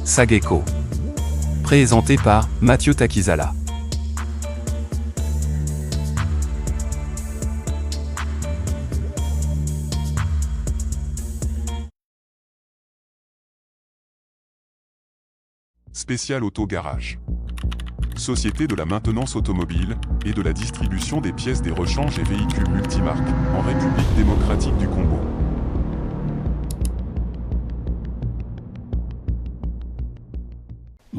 Sageko. Présenté par Mathieu Takizala. Spécial Auto Garage. Société de la maintenance automobile et de la distribution des pièces des rechanges et véhicules multimarques en République démocratique du Congo.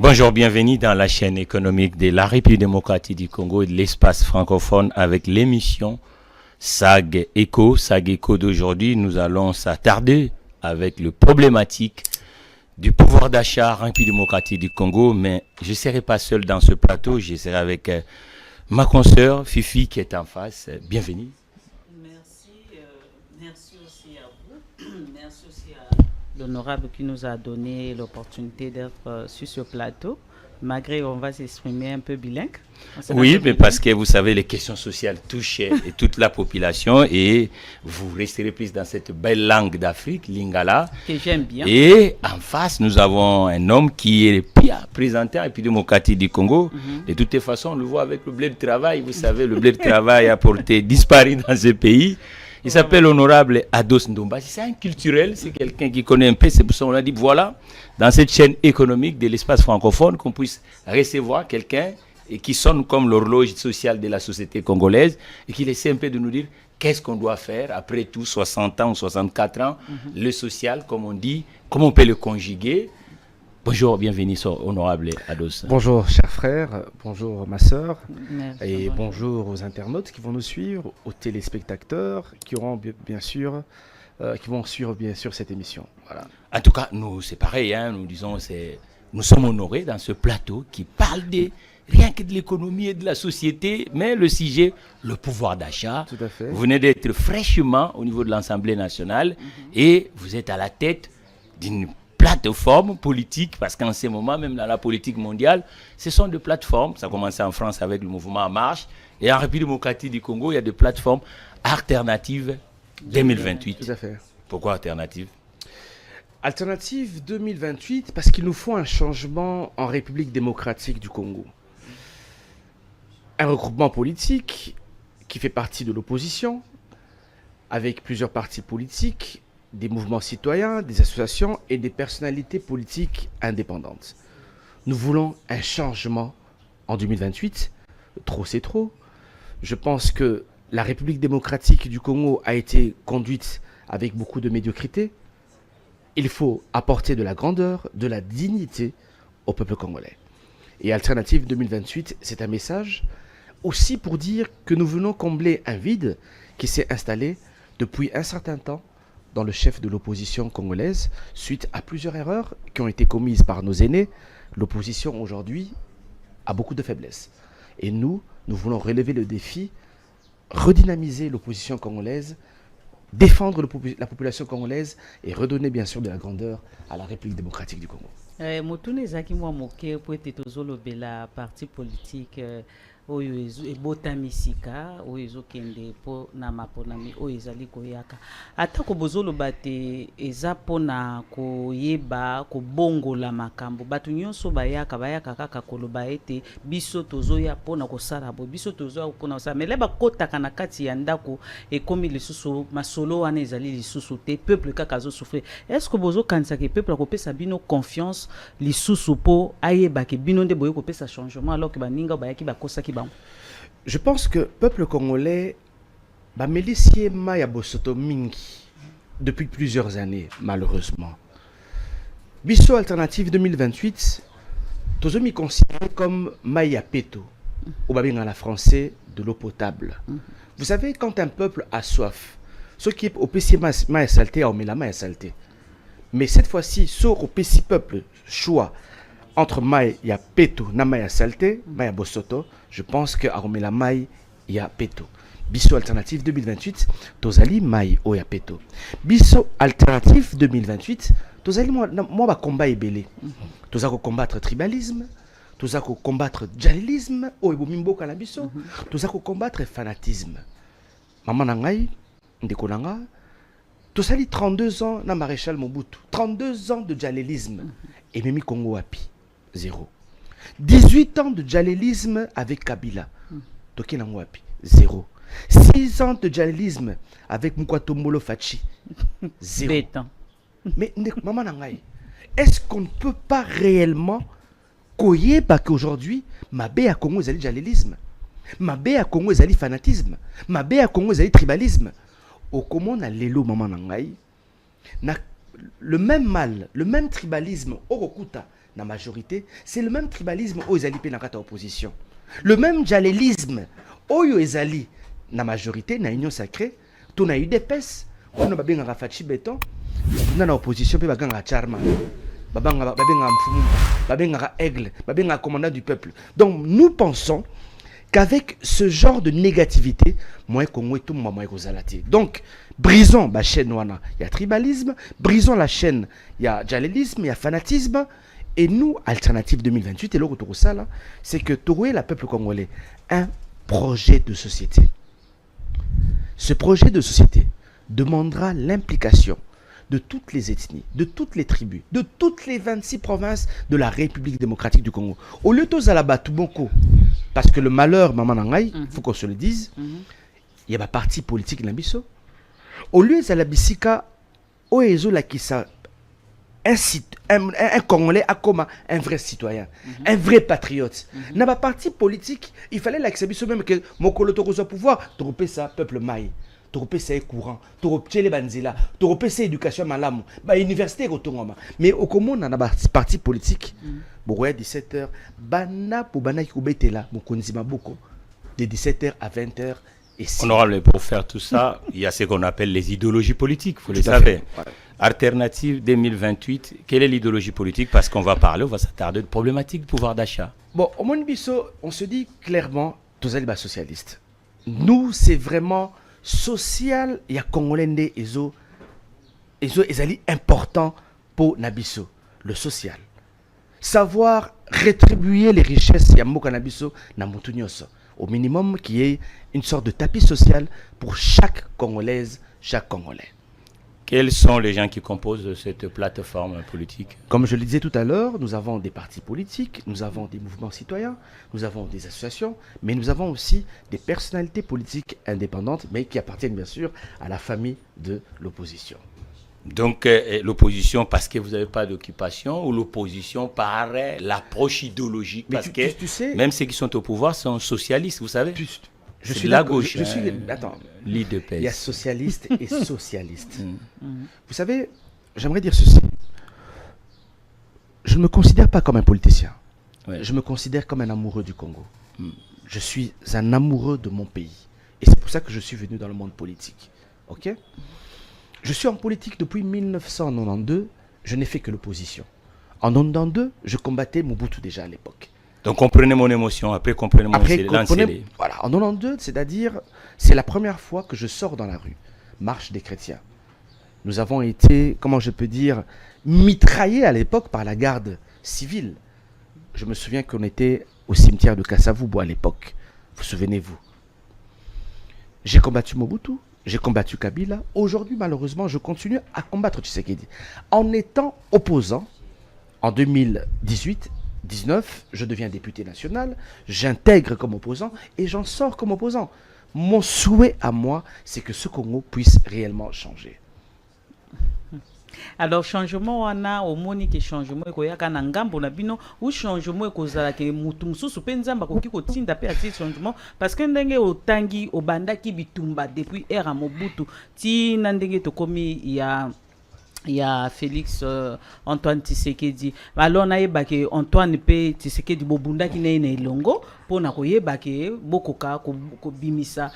Bonjour, bienvenue dans la chaîne économique de la République démocratique du Congo et de l'espace francophone avec l'émission Sageko. Sageko d'aujourd'hui, nous allons s'attarder avec le problématique du pouvoir d'achat en République démocratique du Congo. Mais je ne serai pas seul dans ce plateau, je serai avec ma consoeur Fifi qui est en face. Bienvenue. Merci aussi à vous. Merci aussi à l'honorable qui nous a donné l'opportunité d'être sur ce plateau, malgré on va s'exprimer un peu bilingue. Oui, mais parce que vous savez, les questions sociales touchent et toute la population et vous resterez plus dans cette belle langue d'Afrique, Lingala. Que j'aime bien. Et en face, nous avons un homme qui est le pire présenté en République démocratique du Congo. De toutes les façons, on le voit avec le blé de travail. Vous savez, le blé de travail a porté disparu dans ce pays. Il s'appelle Honorable Ados Ndomba. C'est un culturel, c'est quelqu'un qui connaît un peu. C'est pour ça qu'on a dit, voilà, dans cette chaîne économique de l'espace francophone, qu'on puisse recevoir quelqu'un et qui sonne comme l'horloge sociale de la société congolaise et qui essaie un peu de nous dire qu'est-ce qu'on doit faire après tout, 60 ans ou 64 ans, le social, comme on dit, comment on peut le conjuguer. Bonjour, bienvenue sur Honorable Ados. Bonjour chers frères, bonjour ma sœur, Merci. et bonjour aux internautes qui vont nous suivre, aux téléspectateurs qui auront bien sûr, qui vont suivre bien sûr cette émission. Voilà. En tout cas, nous c'est pareil, hein, nous disons, nous sommes honorés dans ce plateau qui parle rien que de l'économie et de la société, mais le sujet, le pouvoir d'achat. Tout à fait. Vous venez d'être fraîchement au niveau de l'Assemblée nationale et vous êtes à la tête d'une plateforme politique, parce qu'en ce moment, même dans la politique mondiale, ce sont des plateformes. Ça a commencé en France avec le mouvement En Marche, et en République démocratique du Congo, il y a des plateformes alternatives 2028. Tout à fait. Pourquoi alternatives? Alternative 2028 parce qu'il nous faut un changement en République démocratique du Congo. Un regroupement politique qui fait partie de l'opposition, avec plusieurs partis politiques, des mouvements citoyens, des associations et des personnalités politiques indépendantes. Nous voulons un changement en 2028. Trop, c'est trop. Je pense que la République démocratique du Congo a été conduite avec beaucoup de médiocrité. Il faut apporter de la grandeur, de la dignité au peuple congolais. Et Alternative 2028, c'est un message aussi pour dire que nous venons combler un vide qui s'est installé depuis un certain temps dans le chef de l'opposition congolaise, suite à plusieurs erreurs qui ont été commises par nos aînés. L'opposition aujourd'hui a beaucoup de faiblesses. Et nous voulons relever le défi, redynamiser l'opposition congolaise, défendre la population congolaise et redonner bien sûr de la grandeur à la République démocratique du Congo. Motune ezaki mwa moke po ete tozolobela parti politique oyo ebotami sika oyo ezokende po na maponami oyo ezali koyaka atako bozoloba te eza pona koyeba kobongola makambo bato nyonso bayaka kaka koloba ete biso tozoya pona kosala bo biso tozoya pona kosala mais leba kotaka na kati ya ndako ekomi lisusu masolo wana ezali lisusu te peuple kaka azosouffrir. Est-ce que bozokanisa ke peuple akopesa bino confiance lisusu po ayeba ke bino nde boye kopesa changement alors que baninga bayaki bakosaki bango? Je pense que le peuple congolais melisie maya bosoto mingi depuis plusieurs années, malheureusement. Bisso Alternative 2028, tozomi considéré comme maya peto, ou babinga la français de l'eau potable. Vous savez, quand un peuple a soif, ce qui est au PC maya salté, on met la maya salté. Mais cette fois-ci, sur au PC peuple choix entre Maï et Peto, na Maï salté, Maï Bosoto, je pense que à la Maï et Peto. Bisso Alternative 2028, Tozali Maï ou Peto. Bisso Alternative 2028, Tozali moi va combat ebelé. Tozako combattre tribalisme, Tozako combattre djalilisme, ou ebomimbo kanabiso, Tozako combattre fanatisme. Maman nangai, ndekonanga, tosali 32 ans na maréchal Mobutu, 32 ans de djalélisme et Mimi Congo Wapi, 0. 18 ans de djalélisme avec Kabila, Toki Nango Wapi, 0. 6 ans de djalélisme avec Mkwatombolo Fachi, 0. Béton. Mais maman Nangaï, est-ce qu'on ne peut pas réellement koyeba qu'aujourd'hui, Mabé à Congo ezali djalélisme, Mabé à Congo ezali fanatisme, Mabé à Congo ezali tribalisme. Au comment on a l'élo maman Nangaï, le même mal, le même tribalisme au Rokuta, la majorité, c'est le même tribalisme au ezali pe nakata opposition. Le même djalélisme au ezali na majorité, na union sacrée, ton a eu des pèses, on a bien Rafachi Béton, on a l'opposition, puis on a Charma, on a Mfumu, on a Aigle, on a commandant du peuple. Donc nous pensons qu'avec ce genre de négativité, moi, Congo et tout, moi, donc, brisons la chaîne, il y a tribalisme, brisons la chaîne, il y a djalélisme, il y a fanatisme, et nous, Alternative 2028, et là, c'est que trouver le peuple congolais un projet de société. Ce projet de société demandera l'implication de toutes les ethnies, de toutes les tribus, de toutes les 26 provinces de la République démocratique du Congo. Au lieu de Zalaba Touboko, parce que le malheur, maman Nangaï, il faut qu'on se le dise, il y a un parti politique Nabiso. Au lieu de Zalabisika, Oezo Lakisa, un Congolais a comme un vrai citoyen, un vrai patriote. Dans un parti politique, il fallait l'accepter même que mon colotoros au pouvoir, tromper ça, peuple maï. Tu ça courant, tu les banzila, tu ça éducation malamu, ba université retournement. Mais au commun on a un parti politique. Bourgogne 17h, bana pour bana qui obété là, mon konzima beaucoup de 17h à 20h et si. Honorable, pour faire tout ça, il y a ce qu'on appelle les idéologies politiques, vous le savez. Ouais. Alternative 2028, quelle est l'idéologie politique? Parce qu'on va parler, on va s'attarder de problématiques de pouvoir d'achat. Bon, au Monbiso, on se dit clairement, tous les socialistes. Nous, c'est vraiment social, il y a Congolais et important pour Nabiso, le social. Savoir rétribuer les richesses, il y a Moka Nabiso, Namutunyoso. Au minimum, qui est une sorte de tapis social pour chaque Congolaise, chaque Congolais. Quels sont les gens qui composent cette plateforme politique? Comme je le disais tout à l'heure, nous avons des partis politiques, nous avons des mouvements citoyens, nous avons des associations, mais nous avons aussi des personnalités politiques indépendantes, mais qui appartiennent bien sûr à la famille de l'opposition. Donc l'opposition parce que vous n'avez pas d'occupation, ou l'opposition par l'approche idéologique? Mais parce que tu sais, même ceux qui sont au pouvoir sont socialistes, vous savez. Je suis de la gauche. Attends. Il y a socialistes et socialistes. Vous savez, j'aimerais dire ceci. Je ne me considère pas comme un politicien. Ouais. Je me considère comme un amoureux du Congo. Je suis un amoureux de mon pays. Et c'est pour ça que je suis venu dans le monde politique. Ok? Je suis en politique depuis 1992. Je n'ai fait que l'opposition. En 1992, je combattais Mobutu déjà à l'époque. Donc comprenez mon émotion, après comprenez mon silence. Voilà, en 92, c'est-à-dire, c'est la première fois que je sors dans la rue, marche des chrétiens. Nous avons été, comment je peux dire, mitraillés à l'époque par la garde civile. Je me souviens qu'on était au cimetière de Kasavubo à l'époque. Vous souvenez-vous? J'ai combattu Mobutu, j'ai combattu Kabila. Aujourd'hui, malheureusement, je continue à combattre Tshisekedi. En étant opposant, en 2018, 19, je deviens député national, j'intègre comme opposant et j'en sors comme opposant. Mon souhait à moi, c'est que ce Congo puisse réellement changer. Alors changement on a au monique changement ko yaka na ngambo na bino ou changement ko zala ke mutu mususu penza makoki ko tinda pe ati changement parce que ndenge otangi obandaki bitumba depuis era Mobutu ti na ndenge to komi ya Félix Antoine Tshisekedi. Alors na yeba ke Antoine pe Tshisekedi bobunda ki na elongo pona ko yeba ke bokoka ko bimisa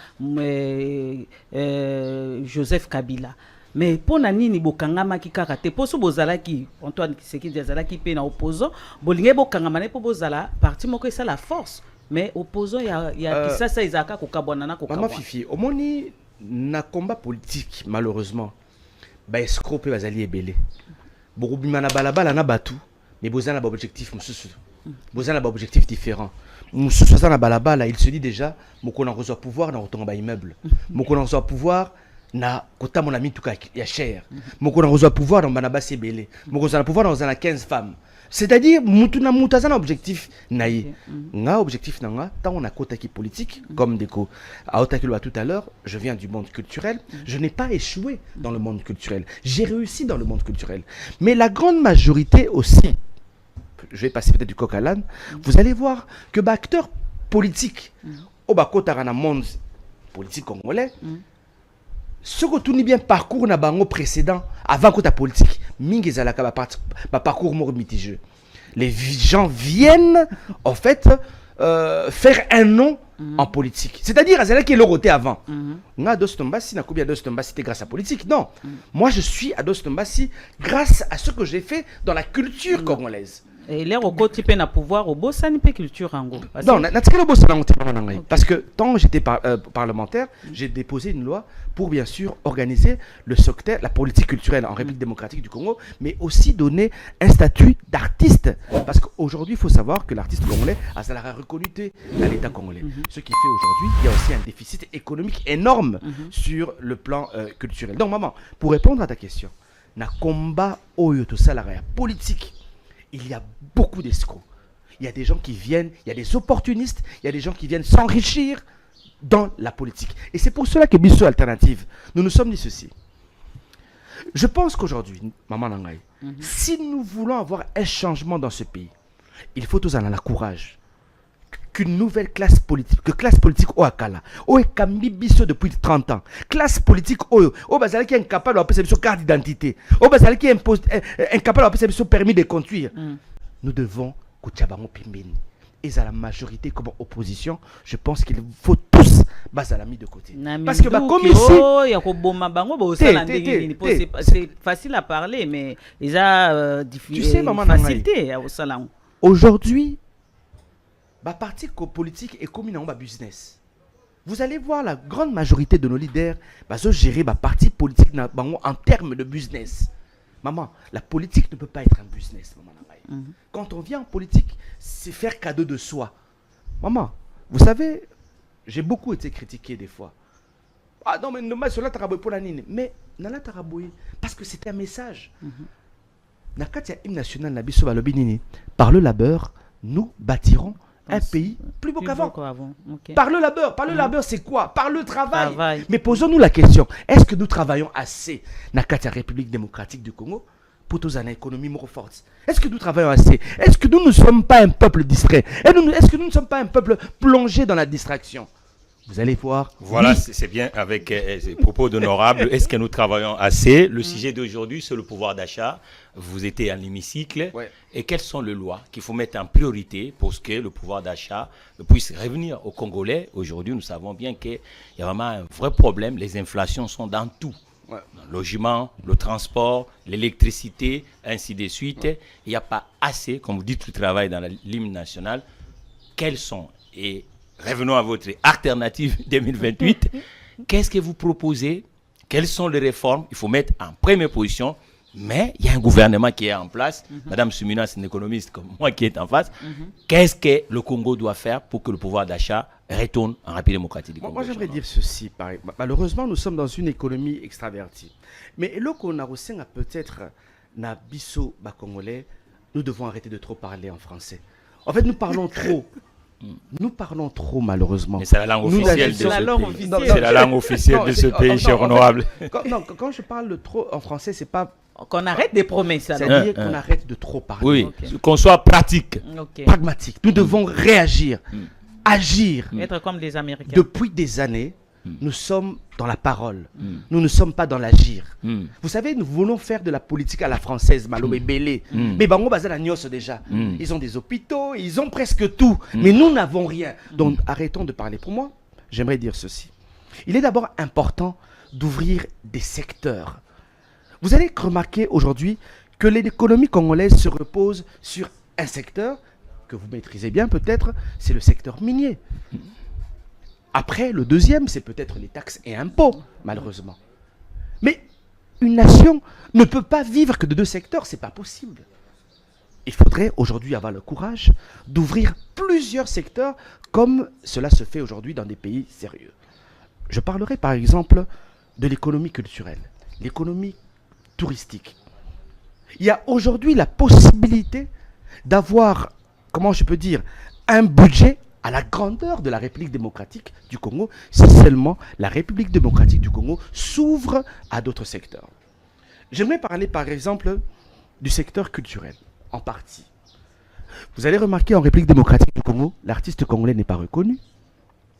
Joseph Kabila. Mais pour nani bokangama ki kaka te poso bozalaki Antoine Tshisekedi azalaki pe na opposant bolinge bokangama ne po bozala parti moko esa la force mais opposant ya kisasa izaka ko kabwana na ko kabwana. Maman Fifi, omoni na combat politique malheureusement ba escroc pe bazali ebele. Bokubima na balabala na batu mais bozana ba objectif mususu. Bozana ba objectif différent. Mususu na balabala, il se dit déjà moko na reçoit pouvoir na rotonga ba immeuble. Moko na reçoit pouvoir na kota mon ami tout cas ya cher moko na reçoit pouvoir dans banabasi belé moko na pouvoir dans 15 femmes c'est-à-dire mutuna mutazana objectif naïe nga objectif nanga tant on a kota qui politique comme déco a otakilo tout à l'heure je viens du monde culturel je n'ai pas échoué dans le monde culturel j'ai réussi dans le monde culturel mais la grande majorité aussi je vais passer peut-être du coq à l'âne vous allez voir que bah acteur politique au bas kota dans monde politique congolais ce que tout n'est bien parcours na bango précédent avant que ta politique mingi zalaka ba parcours mort mitigeux les gens viennent en fait faire un nom en politique c'est-à-dire azala qui est le roté avant nga Dostombasi na kubia Dostombasi c'était grâce à politique non moi je suis à Dostombasi grâce à ce que j'ai fait dans la culture congolaise. Et l'air au côté peine à pouvoir au boss ni culture en gros. Non, parce que tant que j'étais parlementaire, j'ai déposé une loi pour bien sûr organiser le secteur, la politique culturelle en République démocratique du Congo, mais aussi donner un statut d'artiste. Parce qu'aujourd'hui, il faut savoir que l'artiste congolais a sa reconnuité à l'État congolais. Ce qui fait aujourd'hui, il y a aussi un déficit économique énorme sur le plan culturel. Donc maman, pour répondre à ta question, na combat oyo to salariat politique. Il y a beaucoup d'escrocs. Il y a des gens qui viennent, il y a des opportunistes, il y a des gens qui viennent s'enrichir dans la politique. Et c'est pour cela que Bisso Alternative, nous nous sommes dit ceci. Je pense qu'aujourd'hui, Maman Nangaï, si nous voulons avoir un changement dans ce pays, il faut tous en avoir le courage qu'une nouvelle classe politique, que classe politique au Akala, au Kambi Bisso depuis 30 ans, classe politique au Bazali qui est incapable de passer sur carte d'identité, au Bazali qui est incapable de passer sur permis de conduire. Nous devons Kouchabango Pimbeni. Et à la majorité comme opposition, je pense qu'il faut tous Bazalami de côté. Parce que comme ici, c'est facile à parler, mais ils ont facilité au salon. Aujourd'hui, le parti politique est comme un business. Vous allez voir la grande majorité de nos leaders gérer le parti politique en termes de business. Maman, la politique ne peut pas être un business. Maman. Quand on vient en politique, c'est faire cadeau de soi. Maman, vous savez, j'ai beaucoup été critiqué des fois. Ah non, mais cela taraboui pour la nine. Mais nala taraboui, parce que c'était un message. Nakatia hymne national nabiso balobinini. Par le labeur, nous bâtirons un pays plus beau qu'avant. Okay. Par le labeur, c'est quoi? Par le travail. Mais posons-nous la question, est-ce que nous travaillons assez Nakatia République démocratique du Congo pour tous une économie more forte? Est-ce que nous travaillons assez? Est-ce que nous ne sommes pas un peuple distrait? Est-ce que nous ne sommes pas un peuple plongé dans la distraction? Vous allez voir. Voilà, oui. C'est bien avec ces propos d'honorable. Est-ce que nous travaillons assez? Le sujet d'aujourd'hui, c'est le pouvoir d'achat. Vous étiez à l'hémicycle. Ouais. Et quelles sont les lois qu'il faut mettre en priorité pour que le pouvoir d'achat puisse revenir aux Congolais? Aujourd'hui, nous savons bien qu'il y a vraiment un vrai problème. Les inflations sont dans tout. Ouais. Dans le logement, le transport, l'électricité, ainsi de suite. Ouais. Il n'y a pas assez, comme vous dites, de travail dans l'hymne national. Quels sont revenons à votre alternative 2028. Qu'est-ce que vous proposez? Quelles sont les réformes? Il faut mettre en première position. Mais il y a un gouvernement qui est en place. Madame Soumina, c'est une économiste comme moi qui est en face. Qu'est-ce que le Congo doit faire pour que le pouvoir d'achat retourne en République démocratique du Congo? Moi, j'aimerais dire ceci. Malheureusement, nous sommes dans une économie extravertie. Mais là qu'on a aussi peut-être na biso congolais, nous devons arrêter de trop parler en français. En fait, nous parlons trop. Nous parlons trop, malheureusement. Mais c'est la langue officielle de ce pays. C'est la langue officielle de ce pays, cher honorable. Quand je parle trop en français, c'est pas... Qu'on arrête des promesses. C'est-à-dire qu'on arrête de trop parler. Oui, okay. Qu'on soit pratique. Okay. Pragmatique. Nous devons réagir, agir. Être comme les Américains. Depuis des années, nous sommes dans la parole. Nous ne sommes pas dans l'agir. Vous savez, nous voulons faire de la politique à la française, Malo et Bélé. Mais Bango Bazala Nyos déjà. Ils ont des hôpitaux, ils ont presque tout. Mais nous n'avons rien. Donc arrêtons de parler. Pour moi, j'aimerais dire ceci. Il est d'abord important d'ouvrir des secteurs. Vous allez remarquer aujourd'hui que l'économie congolaise se repose sur un secteur que vous maîtrisez bien peut-être, c'est le secteur minier. Après, le deuxième, c'est peut-être les taxes et impôts, malheureusement. Mais une nation ne peut pas vivre que de deux secteurs, ce n'est pas possible. Il faudrait aujourd'hui avoir le courage d'ouvrir plusieurs secteurs comme cela se fait aujourd'hui dans des pays sérieux. Je parlerai par exemple de l'économie culturelle, l'économie touristique, il y a aujourd'hui la possibilité d'avoir, comment je peux dire, un budget à la grandeur de la République démocratique du Congo, si seulement la République démocratique du Congo s'ouvre à d'autres secteurs. J'aimerais parler par exemple du secteur culturel, en partie. Vous allez remarquer en République démocratique du Congo, l'artiste congolais n'est pas reconnu.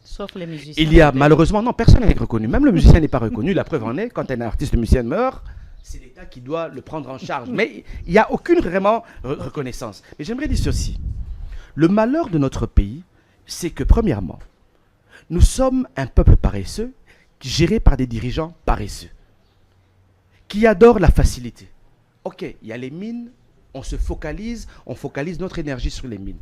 Sauf les musiciens. Il y a malheureusement, non, personne n'est reconnu. Même le musicien n'est pas reconnu. La preuve en est, quand un artiste musicien meurt, c'est l'État qui doit le prendre en charge. Mais il n'y a aucune vraiment reconnaissance. Mais j'aimerais dire ceci. Le malheur de notre pays, c'est que premièrement, nous sommes un peuple paresseux, géré par des dirigeants paresseux, qui adorent la facilité. Ok, il y a les mines, on focalise notre énergie sur les mines.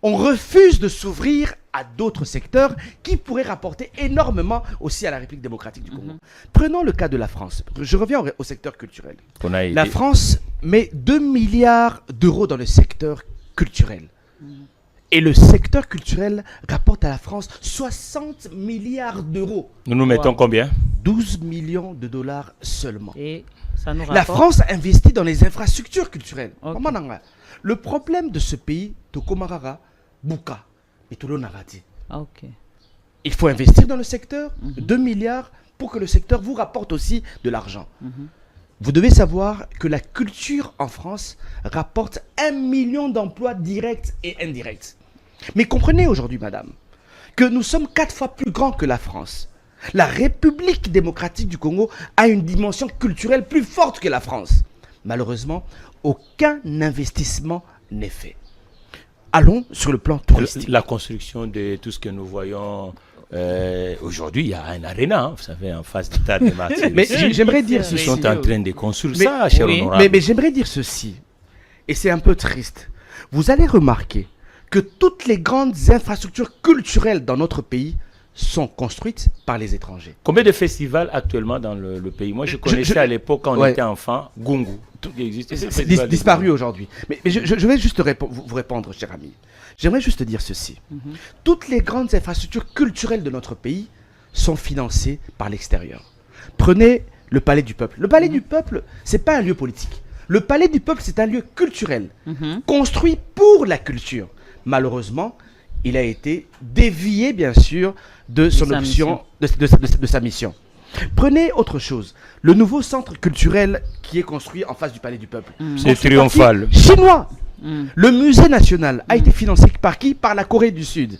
On refuse de s'ouvrir à d'autres secteurs qui pourraient rapporter énormément aussi à la République démocratique du Congo. Prenons le cas de la France. Je reviens au secteur culturel. La France met 2 milliards d'euros dans le secteur culturel. Et le secteur culturel rapporte à la France 60 milliards d'euros. Nous mettons combien? 12 millions de dollars seulement. Et ça nous la France investit dans les infrastructures culturelles. Okay. Le problème de ce pays, Tokomarara, Bouka et Tolonarati. Okay. Il faut investir dans le secteur, 2 milliards, pour que le secteur vous rapporte aussi de l'argent. Vous devez savoir que la culture en France rapporte 1 million d'emplois directs et indirects. Mais comprenez aujourd'hui, madame, que nous sommes 4 fois plus grands que la France. La République démocratique du Congo a une dimension culturelle plus forte que la France. Malheureusement, aucun investissement n'est fait. Allons sur le plan touristique. La construction de tout ce que nous voyons aujourd'hui, il y a un aréna, hein, vous savez, en face du stade de Martyrs. Mais j'aimerais dire ceci. Ils sont en train de construire ça, cher honorable. Mais j'aimerais dire ceci, et c'est un peu triste. Vous allez remarquer que toutes les grandes infrastructures culturelles dans notre pays sont construites par les étrangers. Combien de festivals actuellement dans le pays? Moi, je connaissais à l'époque, quand on était enfant, Gungu. Tout existe. C'est disparu aujourd'hui. Mais je vais juste vous répondre, cher ami. J'aimerais juste dire ceci. Toutes les grandes infrastructures culturelles de notre pays sont financées par l'extérieur. Prenez le Palais du Peuple. Le Palais du Peuple, ce n'est pas un lieu politique. Le Palais du Peuple, c'est un lieu culturel, construit pour la culture. Malheureusement, il a été dévié, bien sûr, de son option, de sa mission. Prenez autre chose. Le nouveau centre culturel qui est construit en face du Palais du Peuple. C'est triomphal. Chinois. Le musée national a été financé par qui? Par la Corée du Sud.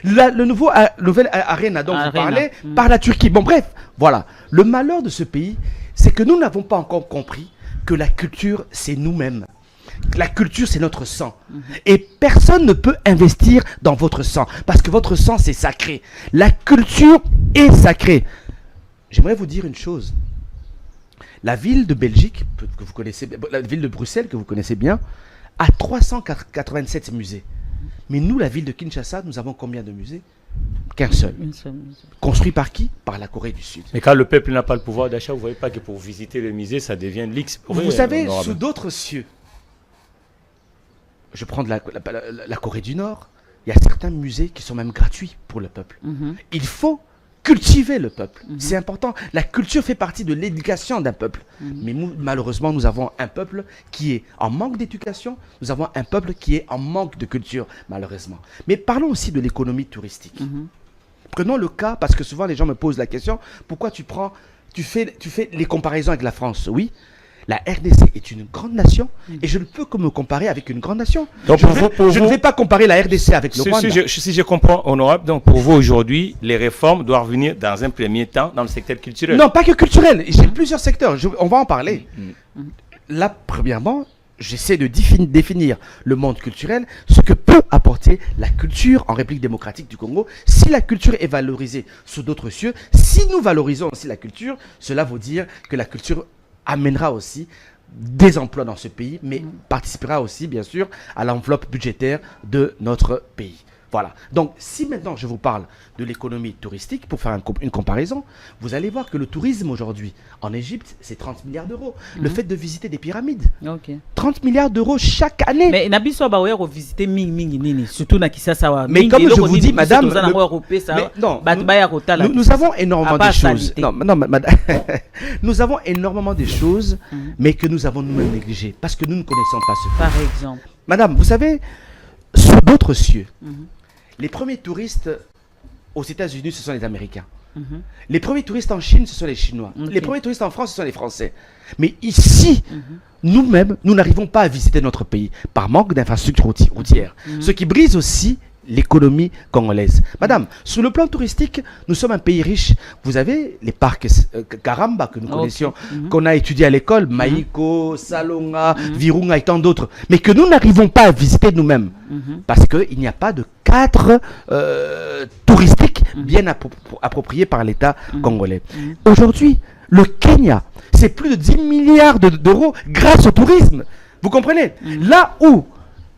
Le nouvel Arena dont vous parlez, par la Turquie. Bon, bref, voilà. Le malheur de ce pays, c'est que nous n'avons pas encore compris que la culture, c'est nous-mêmes. La culture, c'est notre sang. Et personne ne peut investir dans votre sang. Parce que votre sang, c'est sacré. La culture est sacrée. J'aimerais vous dire une chose. La ville de Belgique, que vous connaissez, la ville de Bruxelles, que vous connaissez bien, a 387 musées. Mais nous, la ville de Kinshasa, nous avons combien de musées? Qu'un seul. Construit par qui? Par la Corée du Sud. Mais quand le peuple n'a pas le pouvoir d'achat, vous ne voyez pas que pour visiter le musée, ça devient l'X. Vous savez, sous d'autres cieux, je prends la Corée du Nord, il y a certains musées qui sont même gratuits pour le peuple. Il faut cultiver le peuple. C'est important. La culture fait partie de l'éducation d'un peuple. Mais malheureusement, nous avons un peuple qui est en manque d'éducation. Nous avons un peuple qui est en manque de culture, malheureusement. Mais parlons aussi de l'économie touristique. Prenons le cas, parce que souvent les gens me posent la question, pourquoi tu fais les comparaisons avec la France? Oui. La RDC est une grande nation et je ne peux que me comparer avec une grande nation. Donc je ne vais pas comparer la RDC avec le Rwanda. Si je comprends, honorable, donc pour vous aujourd'hui, les réformes doivent venir dans un premier temps dans le secteur culturel. Non, pas que culturel. J'ai plusieurs secteurs. On va en parler. Là, premièrement, j'essaie de définir le monde culturel, ce que peut apporter la culture en République démocratique du Congo. Si la culture est valorisée sous d'autres cieux, si nous valorisons aussi la culture, cela veut dire que la culture amènera aussi des emplois dans ce pays, mais participera aussi, bien sûr, à l'enveloppe budgétaire de notre pays. Voilà. Donc, si maintenant je vous parle de l'économie touristique, pour faire une comparaison, vous allez voir que le tourisme aujourd'hui en Égypte, c'est 30 milliards d'euros. Le fait de visiter des pyramides, 30 milliards d'euros chaque année. Mais Nabiso va visiter Ming, surtout na Kisasa. Mais comme je vous dis, madame, nous avons énormément de choses. Non, madame, nous avons énormément de choses, mais que nous avons nous-mêmes négligées parce que nous ne connaissons pas ce pays. Par exemple. Madame, vous savez, sous d'autres cieux, les premiers touristes aux États-Unis, ce sont les Américains. Les premiers touristes en Chine, ce sont les Chinois. Les premiers touristes en France, ce sont les Français. Mais ici, nous-mêmes, nous n'arrivons pas à visiter notre pays par manque d'infrastructures routières. Ce qui brise aussi l'économie congolaise. Madame, sur le plan touristique, nous sommes un pays riche. Vous avez les parcs Karamba que nous connaissions, qu'on a étudiés à l'école, Maïko, Salonga, Virunga et tant d'autres, mais que nous n'arrivons pas à visiter nous-mêmes parce qu'il n'y a pas de cadre touristique bien approprié par l'État congolais. Aujourd'hui, le Kenya, c'est plus de 10 milliards d'euros grâce au tourisme. Vous comprenez? Là où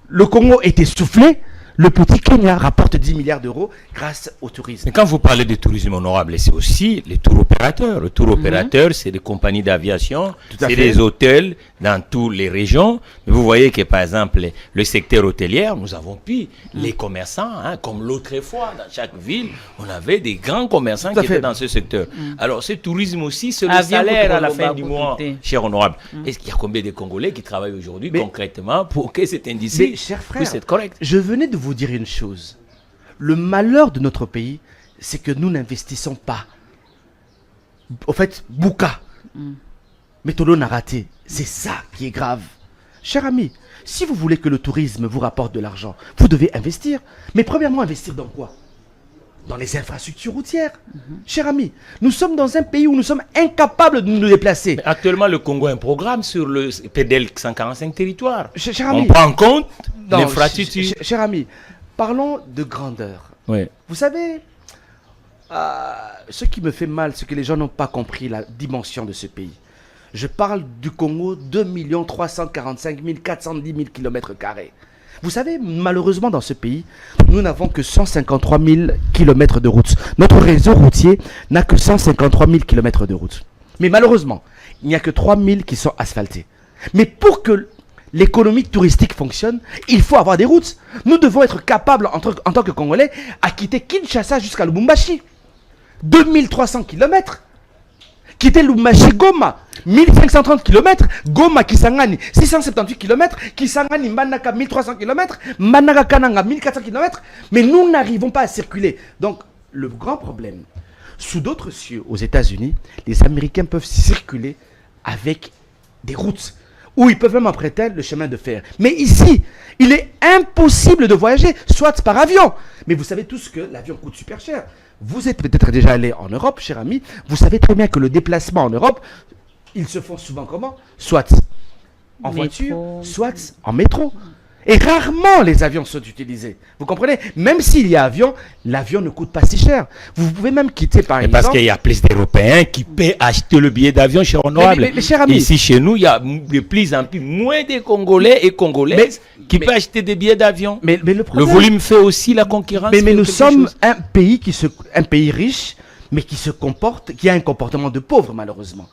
le Congo était soufflé, le petit Kenya rapporte 10 milliards d'euros grâce au tourisme. Mais quand vous parlez de tourisme honorable, c'est aussi les tours opérateurs. Le tour opérateur, c'est des compagnies d'aviation, c'est des hôtels dans toutes les régions. Mais vous voyez que, par exemple, le secteur hôtelier, nous avons pu les commerçants, comme l'autre fois, dans chaque ville, on avait des grands commerçants qui étaient dans ce secteur. Alors, ce tourisme aussi, c'est le salaire à la fin du mois, cher honorable. Est-ce qu'il y a combien de Congolais qui travaillent aujourd'hui concrètement pour que cet indice puisse être correct? Je venais de vous dire une chose. Le malheur de notre pays, c'est que nous n'investissons pas. Au fait, Bouka, Métolo n'a raté. C'est ça qui est grave. Cher ami, si vous voulez que le tourisme vous rapporte de l'argent, vous devez investir. Mais premièrement, investir dans quoi? Dans les infrastructures routières. Cher ami, nous sommes dans un pays où nous sommes incapables de nous déplacer. Mais actuellement, le Congo a un programme sur le PDL 145 territoires. Cher ami, on prend en compte l'infrastructure. Cher ami, parlons de grandeur. Oui. Vous savez, ce qui me fait mal, c'est que les gens n'ont pas compris la dimension de ce pays. Je parle du Congo, 2 345 410 000 km². Vous savez, malheureusement, dans ce pays, nous n'avons que 153 000 km de route. Notre réseau routier n'a que 153 000 km de route. Mais malheureusement, il n'y a que 3 000 qui sont asphaltés. Mais pour que l'économie touristique fonctionne, il faut avoir des routes. Nous devons être capables, en tant que Congolais, à quitter Kinshasa jusqu'à Lubumbashi. 2300 km. Quitter Lubumbashi, Goma, 1530 km. Goma, Kisangani, 678 km. Kisangani, Manaka, 1300 km. Manaka, Kananga, 1400 km. Mais nous n'arrivons pas à circuler. Donc, le grand problème, sous d'autres cieux, aux États-Unis, les Américains peuvent circuler avec des routes, où ils peuvent même emprunter le chemin de fer. Mais ici, il est impossible de voyager, soit par avion. Mais vous savez tous que l'avion coûte super cher. Vous êtes peut-être déjà allé en Europe, cher ami. Vous savez très bien que le déplacement en Europe, ils se font souvent comment? Soit en voiture, soit en métro. Et rarement les avions sont utilisés. Vous comprenez? Même s'il y a avion, l'avion ne coûte pas si cher. Vous pouvez même quitter par exemple... Parce qu'il y a plus d'Européens qui paient acheter le billet d'avion chez Honorable. Mais cher ami, ici chez nous, il y a de plus en plus moins de Congolais et Congolaises qui peuvent acheter des billets d'avion. Mais le problème... Le volume fait aussi la concurrence. Mais nous sommes un pays riche, mais qui a un comportement de pauvre malheureusement.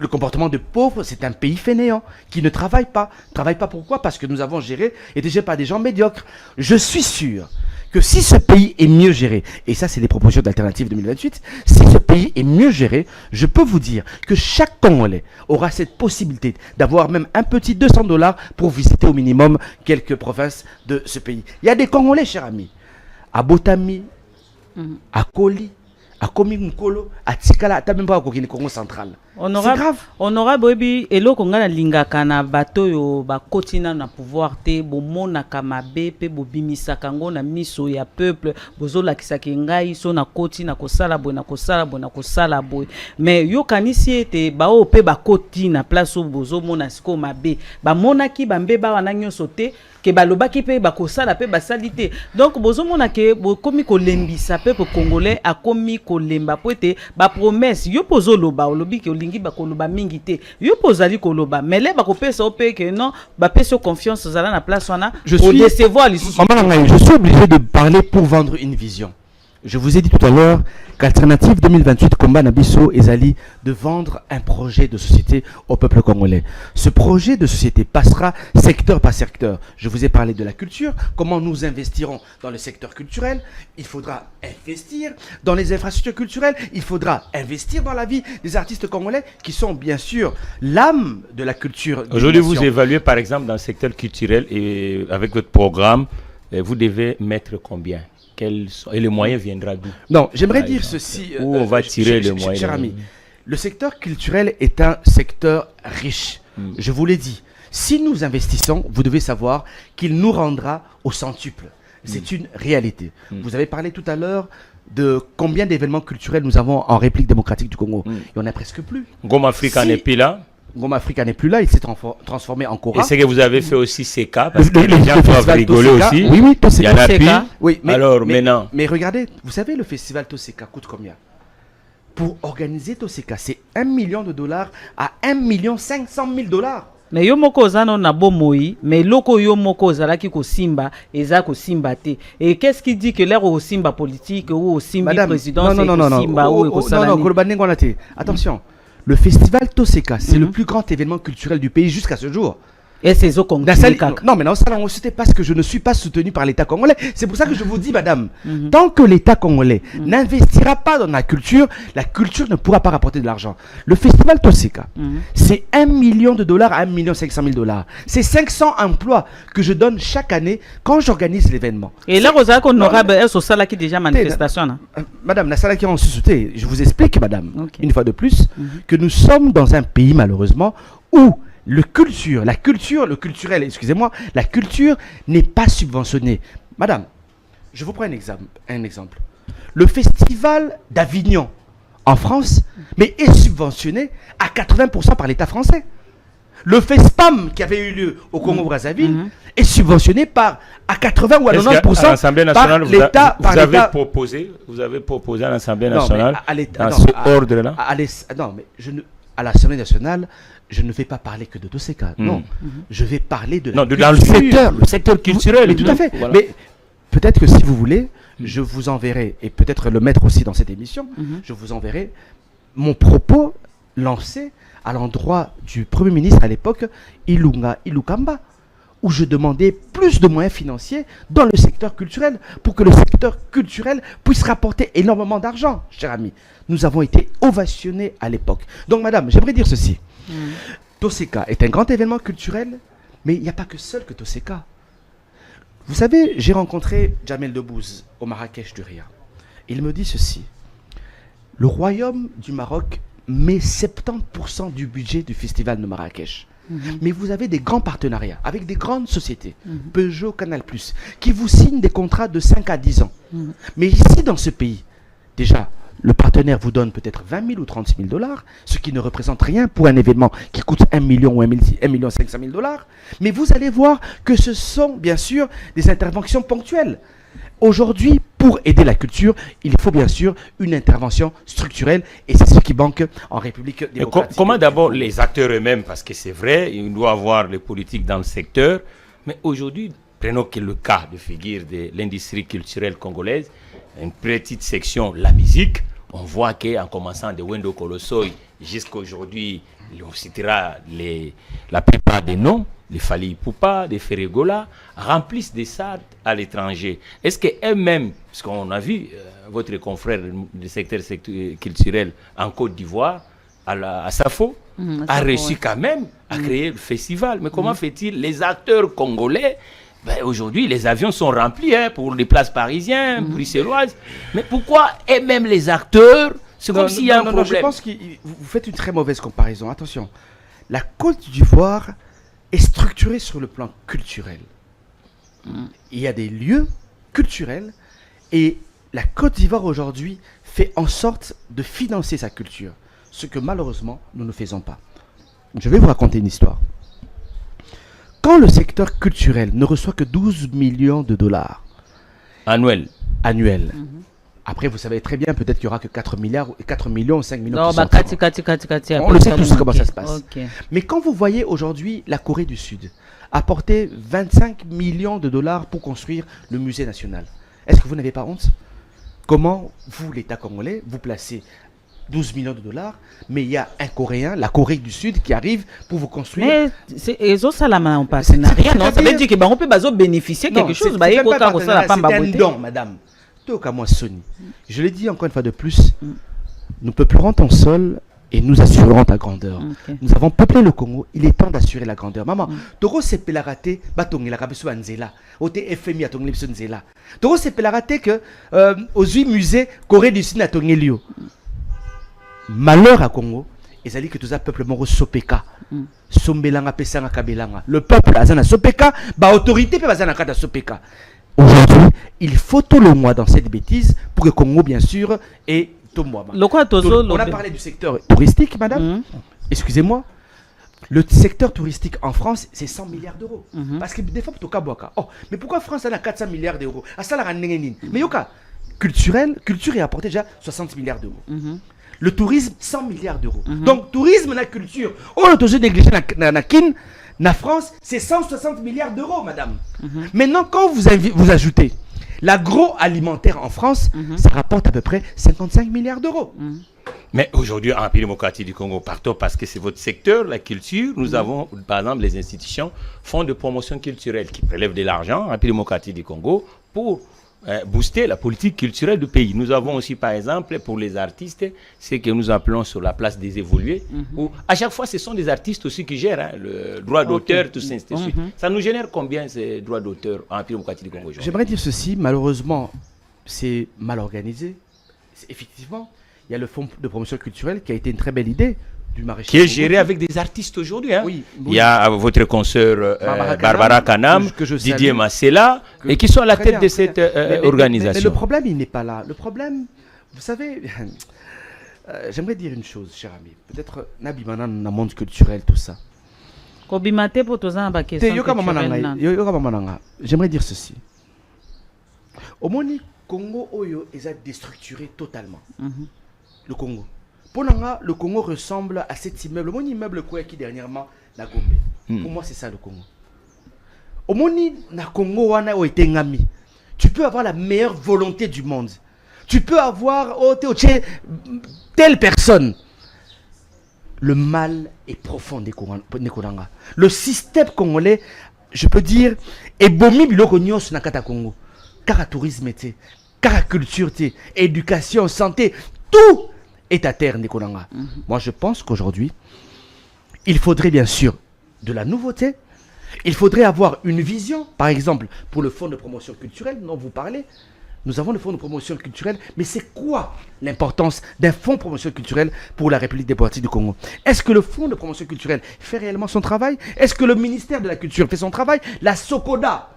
Le comportement de pauvre, c'est un pays fainéant qui ne travaille pas. Travaille pas pourquoi? Parce que nous avons géré et déjà par des gens médiocres. Je suis sûr que si ce pays est mieux géré, et ça c'est les propositions d'Alternative 2028, si ce pays est mieux géré, je peux vous dire que chaque Congolais aura cette possibilité d'avoir même un petit $200 pour visiter au minimum quelques provinces de ce pays. Il y a des Congolais, cher ami, à Botami, à Koli, à Komi Mukolo, à Tikala, à même pas au Congo central. C'est grave. Honorable Ebi, eloko nga na lingaka na bato yo bakoti na pouvoir te bomonaka mabe pe bobimisaka ngo na miso ya peuple bozolakisaka ngai so na koti na kosala boy na kosala boy. Mais yo kanisi ete bao pe bakoti na place o bozomona siko mabe bamonaki bambeba wana nyonso te ke balobaki pe bakosala pe basali te. Donc bozomona ke bokomi kolembisa peuple congolais akomi kolemba po ete ba promesse yo pozoloba olobi ke balingi bakoloba mingi te yo pozali koloba mais les bakopesa opé que non bapesa confiance zala na place wana pour décevoir les Maman Nangaï, je suis obligé de parler pour vendre une vision. Je vous ai dit tout à l'heure qu'Alternative 2028 combat Nabiso Ezali de vendre un projet de société au peuple congolais. Ce projet de société passera secteur par secteur. Je vous ai parlé de la culture, comment nous investirons dans le secteur culturel. Il faudra investir dans les infrastructures culturelles. Il faudra investir dans la vie des artistes congolais qui sont bien sûr l'âme de la culture. Aujourd'hui, vous évaluez par exemple dans le secteur culturel et avec votre programme, vous devez mettre combien? Et le moyen viendra d'où? Non, j'aimerais dire ceci. Où on va tirer le moyen? Cher ami, le secteur culturel est un secteur riche. Je vous l'ai dit. Si nous investissons, vous devez savoir qu'il nous rendra au centuple. C'est une réalité. Vous avez parlé tout à l'heure de combien d'événements culturels nous avons en République démocratique du Congo. Il n'y en a presque plus. Goma Africa n'est plus là. Goma Africa n'est plus là, il s'est transformé en Kora. Et c'est que vous avez fait aussi CK, parce que les gens doivent rigoler aussi. Oui, oui, il y en a plus. Oui, mais, alors maintenant. Mais regardez, vous savez, le festival Toseka coûte combien? Pour organiser Toseka, c'est $1 million à $1,5 million. Mais yo moko zano na bomoi, mais loko yo moko zalaki ko simba, eza ko simba te. Et qu'est-ce qui dit que l'air au simba politique ou au simba président c'est simba ou ko salani? Non, attention. Le festival Toseka, c'est le plus grand événement culturel du pays jusqu'à ce jour. Et c'est zo Congo. Non, mais non, ça non, c'était parce que je ne suis pas soutenu par l'État congolais. C'est pour ça que je vous dis, madame, tant que l'État congolais n'investira pas dans la culture ne pourra pas rapporter de l'argent. Le festival Toseka, c'est $1 million à $1,5 million. C'est 500 emplois que je donne chaque année quand j'organise l'événement. Et là, vous avez honorable est ça là qui déjà manifestation. Madame, la salle qui en suscité, je vous explique, madame, une fois de plus, que nous sommes dans un pays, malheureusement, où la culture n'est pas subventionnée. Madame, je vous prends un exemple. Le festival d'Avignon en France, mais est subventionné à 80% par l'État français. Le FESPAM qui avait eu lieu au Congo-Brazzaville est subventionné à 80 ou à 90% par l'État. Vous avez proposé à l'Assemblée nationale dans ce ordre-là? Non, mais à l'Assemblée nationale, je ne vais pas parler que de Toseka. Non, je vais parler de la culture. Dans le secteur culturel. Mais tout à fait. Voilà. Mais peut-être que si vous voulez, je vous enverrai, et peut-être le mettre aussi dans cette émission, je vous enverrai mon propos lancé à l'endroit du Premier ministre à l'époque, Ilukamba, où je demandais plus de moyens financiers dans le secteur culturel pour que le secteur culturel puisse rapporter énormément d'argent, cher ami. Nous avons été ovationnés à l'époque. Donc, madame, j'aimerais dire ceci. Toseka est un grand événement culturel, mais il n'y a pas que seul que Toseka. Vous savez, j'ai rencontré Jamel Debbouze au Marrakech du Ria. Il me dit ceci. Le royaume du Maroc met 70% du budget du festival de Marrakech. Mais vous avez des grands partenariats avec des grandes sociétés, Peugeot, Canal+, qui vous signent des contrats de 5 à 10 ans. Mais ici, dans ce pays, déjà, le partenaire vous donne peut-être 20 000 ou 30 000 $, ce qui ne représente rien pour un événement qui coûte 1 million ou 1,5 million $. Mais vous allez voir que ce sont bien sûr des interventions ponctuelles. Aujourd'hui, pour aider la culture, il faut bien sûr une intervention structurelle et c'est ce qui manque en République démocratique. Comment d'abord les acteurs eux-mêmes, parce que c'est vrai, il doit y avoir les politiques dans le secteur, mais aujourd'hui, prenons que le cas de figure de l'industrie culturelle congolaise, une petite section, la musique, on voit qu'en commençant de Wendo Kolosoi jusqu'à aujourd'hui, on citera la plupart des noms, les Fali Poupa, les Ferregola, remplissent des salles à l'étranger. Est-ce qu'eux-mêmes, parce qu'on a vu votre confrère du secteur culturel en Côte d'Ivoire, à Safo, a réussi quand même à créer le festival. Mais comment fait-il les acteurs congolais? Aujourd'hui, les avions sont remplis pour les places parisiennes, bruxelloises. Mais pourquoi et même les acteurs? C'est comme s'il y a un problème. Je pense que vous faites une très mauvaise comparaison. Attention, la Côte d'Ivoire est structurée sur le plan culturel. Il y a des lieux culturels et la Côte d'Ivoire aujourd'hui fait en sorte de financer sa culture, ce que malheureusement nous ne faisons pas. Je vais vous raconter une histoire. Quand le secteur culturel ne reçoit que 12 millions de $ annuels, Après, vous savez très bien, peut-être qu'il n'y aura que 4 millions, 5 millions Non, qui bah, sortiront. Kati. On le sait tous comment ça se passe. Ok. Mais quand vous voyez aujourd'hui la Corée du Sud apporter 25 millions de dollars pour construire le musée national, est-ce que vous n'avez pas honte? Comment vous, l'État congolais, vous placez 12 millions de dollars, mais il y a un Coréen, la Corée du Sud, qui arrive pour vous construire. Mais c'est ça la main en partenariat, non? Ça veut dire qu'on peut bénéficier quelque chose. C'est un don, madame. Sony. Je l'ai dit encore une fois de plus, nous peuplerons ton sol et nous assurerons ta grandeur. Okay. Nous avons peuplé le Congo, il est temps d'assurer la grandeur. Maman, Toro s'est pélarate, batongi la rabeso anzela, ote FMI a tongi l'ipson nzela. Toro s'est pélarate que aux 8 musées Corée du Sud a tongi lieu. Malheur à Congo, et ça dit que tout ça peuple moro sopeka. Sombelanga pesanga kabelanga. Le peuple a zana sopeka, ba autorité peut bazana kata sopeka. Aujourd'hui, il faut tout le mois dans cette bêtise pour que Congo, bien sûr, ait tout le mois. On a parlé du secteur touristique, madame. Excusez-moi. Le secteur touristique en France, c'est 100 milliards d'euros. Parce que des fois, oh, mais pourquoi France a 400 milliards d'euros? Mais yoka, culture est apporté déjà 60 milliards d'euros. Le tourisme, 100 milliards d'euros. Donc, tourisme, la culture, on a négligé la kin. La France, c'est 160 milliards d'euros, madame. Maintenant, quand vous ajoutez l'agroalimentaire en France, ça rapporte à peu près 55 milliards d'euros. Mais aujourd'hui, en République démocratique du Congo, partout, parce que c'est votre secteur, la culture, nous avons, par exemple, les institutions, fonds de promotion culturelle qui prélèvent de l'argent en République démocratique du Congo pour booster la politique culturelle du pays. Nous avons aussi, par exemple, pour les artistes, ce que nous appelons sur la place des évolués, où à chaque fois, ce sont des artistes aussi qui gèrent le droit d'auteur, tout ça, ainsi de suite. Ça nous génère combien ces droits d'auteur en République démocratique du Congo aujourd'hui? J'aimerais dire ceci, malheureusement, c'est mal organisé. Effectivement, il y a le fonds de promotion culturelle qui a été une très belle idée. Qui est géré avec des artistes aujourd'hui. Hein. Oui. Il y a votre consoeur Barbara Kanam, Didier Massela, et qui sont à la tête de cette organisation. Mais le problème, il n'est pas là. Le problème, vous savez, j'aimerais dire une chose, cher ami. Peut-être Nabimana dans le monde culturel, tout ça. J'aimerais dire ceci. Au Moni, Congo Oyo est déstructuré totalement. Le Congo. Pour moi, le Congo ressemble à cet immeuble. Mon immeuble qui dernièrement na Gombe. Pour moi, c'est ça le Congo. Au Moni, na Congo wana o ngami. Tu peux avoir la meilleure volonté du monde. Tu peux avoir telle personne. Le mal est profond des Konanga. Le système congolais, je peux dire, est bomi biloko nyos na kata Congo. Car tourisme était, car culture était, éducation, santé, tout est à terre, Nikolanga. Moi, je pense qu'aujourd'hui, il faudrait bien sûr de la nouveauté. Il faudrait avoir une vision. Par exemple, pour le fonds de promotion culturelle dont vous parlez, nous avons le fonds de promotion culturelle. Mais c'est quoi l'importance d'un fonds de promotion culturelle pour la République démocratique du Congo? Est-ce que le fonds de promotion culturelle fait réellement son travail? Est-ce que le ministère de la Culture fait son travail? La Sokoda,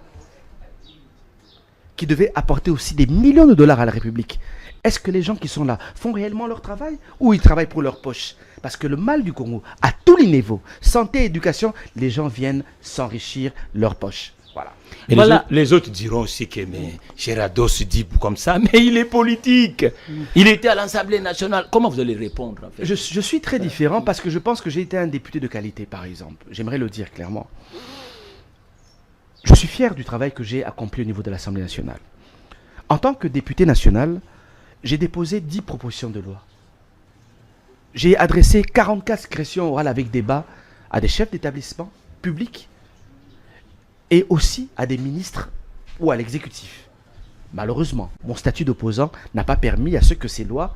qui devait apporter aussi des millions de dollars à la République, est-ce que les gens qui sont là font réellement leur travail ou ils travaillent pour leur poche? Parce que le mal du Congo, à tous les niveaux, santé, éducation, les gens viennent s'enrichir leur poche. Voilà. Et voilà. Les autres diront aussi que Gérardo se dit comme ça, mais il est politique. Il était à l'Assemblée nationale. Comment vous allez répondre en fait? Je suis très différent parce que je pense que j'ai été un député de qualité, par exemple. J'aimerais le dire clairement. Je suis fier du travail que j'ai accompli au niveau de l'Assemblée nationale. En tant que député national, j'ai déposé 10 propositions de loi. J'ai adressé 44 questions orales avec débat à des chefs d'établissement publics et aussi à des ministres ou à l'exécutif. Malheureusement, mon statut d'opposant n'a pas permis à ce que ces lois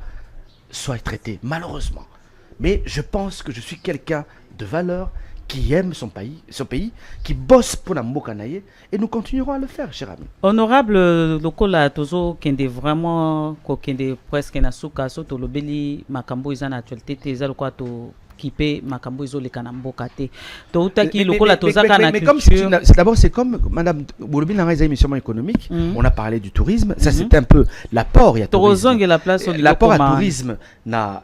soient traitées, malheureusement. Mais je pense que je suis quelqu'un de valeur, qui aime son pays, qui bosse pour la Mbokanaye, et nous continuerons à le faire, cher ami. Honorable Lokola Tozo, qui est vraiment presque na souka so to lobeli makambo izana actualité teza lokwa to kipe makambo izole kana mbokate to utaki lokola tozaka na culture. D'abord c'est comme madame Bolobi na raison émission économique, on a parlé du tourisme, ça c'est un peu l'apport, il y a tourisme. L'apport à tourisme na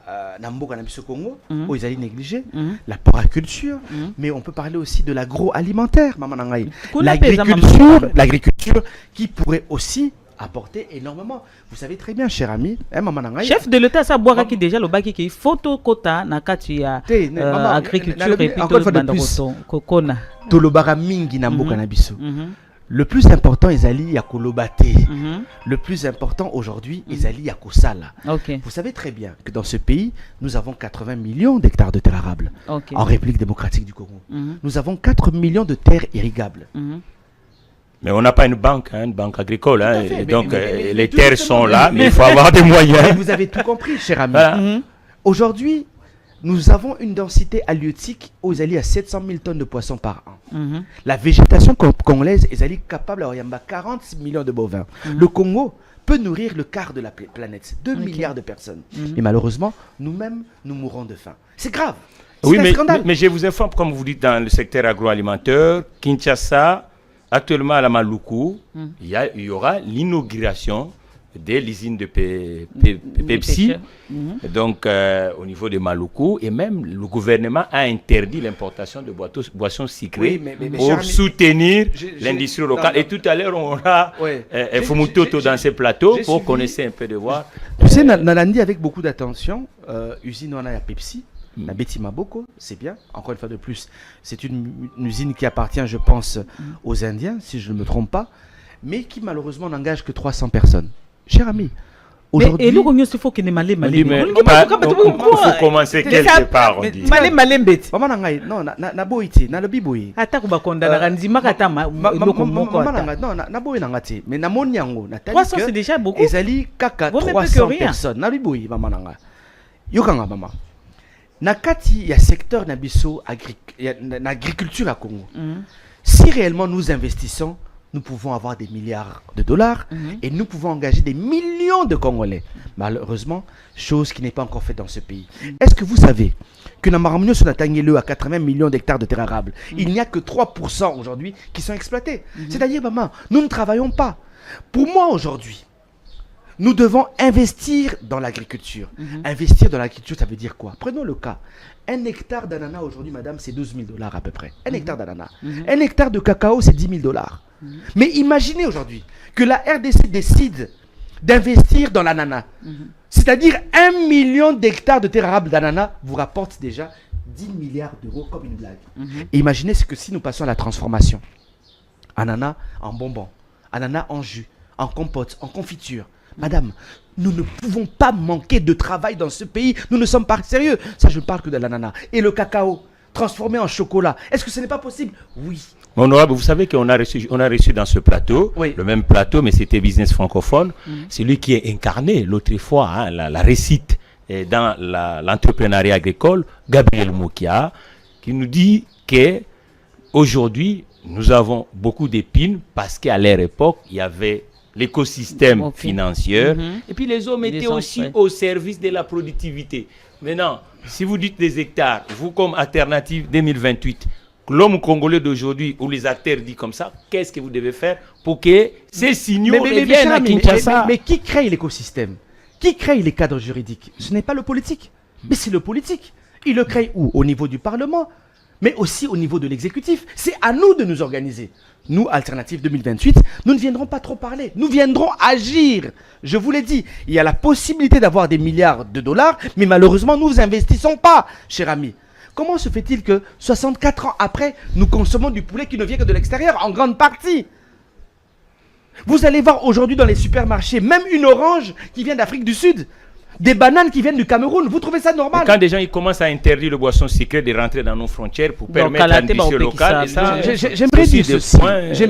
mboka na biso Congo, où ils allaient négliger, l'apport à culture, mais on peut parler aussi de l'agroalimentaire, maman nangai. L'agriculture qui pourrait aussi apporté énormément. Vous savez très bien, cher ami, chef de l'État, ça boira qui déjà le baki qui photo quota na kati ya agriculture et puis encore une fois de plus, kokona. Tolobara mingi na mboka na biso. Le plus important, Ezali Yakolobate. Le plus important aujourd'hui, Ezali Yakosala. Vous savez très bien que dans ce pays, nous avons 80 millions d'hectares de terres arables. En République démocratique du Congo. Nous avons 4 millions de terres irrigables. Mais on n'a pas une banque agricole. Hein, donc les terres sont là, mais il faut avoir des moyens. Vous avez tout compris, cher ami. Voilà. Aujourd'hui, nous avons une densité halieutique aux alliés à 700 000 tonnes de poissons par an. La végétation congolaise est alliée capable d'avoir 46 millions de bovins. Le Congo peut nourrir le quart de la planète, 2 milliards de personnes. Mais malheureusement, nous-mêmes, nous mourrons de faim. C'est grave. Oui, mais je vous informe, comme vous dites, dans le secteur agroalimentaire, Kinshasa, actuellement à la Maluku, il y aura l'inauguration de l'usine de Pepsi, donc au niveau de Maluku, et même le gouvernement a interdit l'importation de boissons sucrées pour soutenir l'industrie locale. Et tout à l'heure, on aura Fumutoto dans ces plateaux pour connaître un peu de voir. Tu sais, Nalandi avec beaucoup d'attention, usine on a Pepsi. La Betty Maboko, c'est bien. Encore une fois de plus, c'est une usine qui appartient, je pense, aux Indiens, si je ne me trompe pas, mais qui malheureusement n'engage que 300 personnes. Cher ami, aujourd'hui... Mais il faut qu'il faut commencer quelque part, on dit. Non, na boiti, na lobi boyi. Mais na monyango, na 300 c'est déjà beaucoup. Ezali kaka 300 personnes. Na lobi boyi, maman nanga. Yokanga maman. Nakati ya secteur nabiso agriculture à Congo. Si réellement nous investissons, nous pouvons avoir des milliards de dollars et nous pouvons engager des millions de Congolais. Malheureusement, chose qui n'est pas encore faite dans ce pays. Est-ce que vous savez que Namaramnyo Sonatangele a 80 millions d'hectares de terres arables, il n'y a que 3% aujourd'hui qui sont exploités. C'est-à-dire, maman, nous ne travaillons pas. Pour moi aujourd'hui, nous devons investir dans l'agriculture. Investir dans l'agriculture, ça veut dire quoi? Prenons le cas. Un hectare d'ananas aujourd'hui, madame, c'est 12 000 $ à peu près. Un hectare d'ananas. Un hectare de cacao, c'est 10 000 $. Mais imaginez aujourd'hui que la RDC décide d'investir dans l'ananas. C'est-à-dire 1 million d'hectares de terres arables d'ananas vous rapporte déjà 10 milliards d'euros comme une blague. Et imaginez ce que si nous passons à la transformation. Ananas en bonbons, ananas en jus, en compote, en confiture. Madame, nous ne pouvons pas manquer de travail dans ce pays. Nous ne sommes pas sérieux. Ça, je ne parle que de l'ananas. Et le cacao, transformé en chocolat. Est-ce que ce n'est pas possible? Oui. Honorable, vous savez qu'on a reçu dans ce plateau, le même plateau, mais c'était Business francophone. C'est lui qui a incarné l'autre fois la réussite dans l'entrepreneuriat agricole, Gabriel Moukia, qui nous dit qu'aujourd'hui, nous avons beaucoup d'épines parce qu'à leur époque, il y avait l'écosystème financier et puis les hommes étaient aussi au service de la productivité. Maintenant, si vous dites des hectares, vous comme alternative 2028, l'homme congolais d'aujourd'hui ou les acteurs disent comme ça, qu'est-ce que vous devez faire pour que ces signaux reviennent à Kinshasa? Mais qui crée l'écosystème? Qui crée les cadres juridiques? Ce n'est pas le politique, mais c'est le politique. Il le crée où? Au niveau du Parlement, mais aussi au niveau de l'exécutif. C'est à nous de nous organiser. Nous, Alternative 2028, nous ne viendrons pas trop parler. Nous viendrons agir. Je vous l'ai dit, il y a la possibilité d'avoir des milliards de dollars, mais malheureusement, nous n'investissons pas, cher ami. Comment se fait-il que 64 ans après, nous consommons du poulet qui ne vient que de l'extérieur, en grande partie? Vous allez voir aujourd'hui dans les supermarchés, même une orange qui vient d'Afrique du Sud, des bananes qui viennent du Cameroun, vous trouvez ça normal? Et quand des gens ils commencent à interdire le boisson sucré de rentrer dans nos frontières pour permettre à l'industrie locale,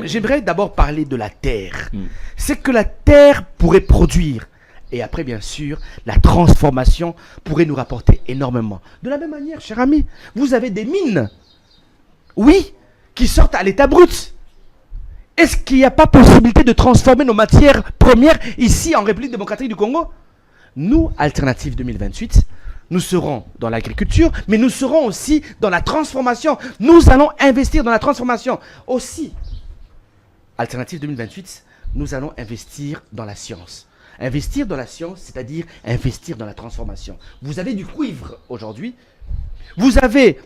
j'aimerais d'abord parler de la terre. C'est que la terre pourrait produire. Et après, bien sûr, la transformation pourrait nous rapporter énormément. De la même manière, cher ami, vous avez des mines, oui, qui sortent à l'état brut. Est-ce qu'il n'y a pas possibilité de transformer nos matières premières ici en République démocratique du Congo? Nous, Alternative 2028, nous serons dans l'agriculture, mais nous serons aussi dans la transformation. Nous allons investir dans la transformation. Aussi, Alternative 2028, nous allons investir dans la science. Investir dans la science, c'est-à-dire investir dans la transformation. Vous avez du cuivre aujourd'hui. Vous avez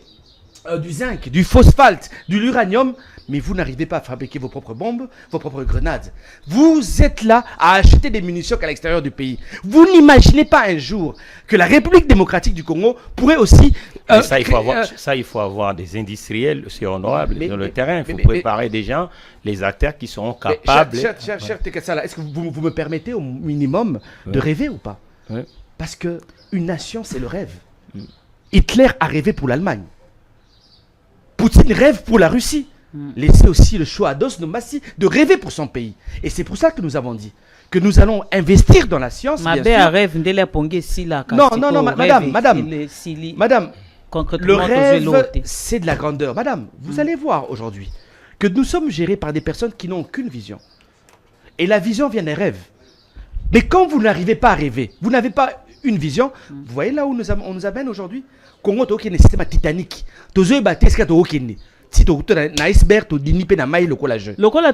du zinc, du phosphate, de l'uranium, mais vous n'arrivez pas à fabriquer vos propres bombes, vos propres grenades. Vous êtes là à acheter des munitions qu'à l'extérieur du pays. Vous n'imaginez pas un jour que la République démocratique du Congo pourrait aussi... il faut avoir des industriels aussi honorables mais, dans le mais, terrain. Il faut mais, préparer des gens, les acteurs qui seront capables... Cher Tekasala, est-ce que vous me permettez au minimum de rêver ou pas? Parce qu'une nation, c'est le rêve. Hitler a rêvé pour l'Allemagne. Poutine rêve pour la Russie. Laissez aussi le choix à Dos Nomassi de rêver pour son pays. Et c'est pour ça que nous avons dit que nous allons investir dans la science. Ma bien belle sûr. rêve ndele pongue si la Non, madame, le rêve, c'est de la grandeur. Madame, vous allez voir aujourd'hui que nous sommes gérés par des personnes qui n'ont aucune vision. Et la vision vient des rêves. Mais quand vous n'arrivez pas à rêver, vous n'avez pas une vision, vous voyez là où on nous amène aujourd'hui. Congo to un système titanique. Tozo baté ce que to si tu as un iceberg, tu as un maille le col à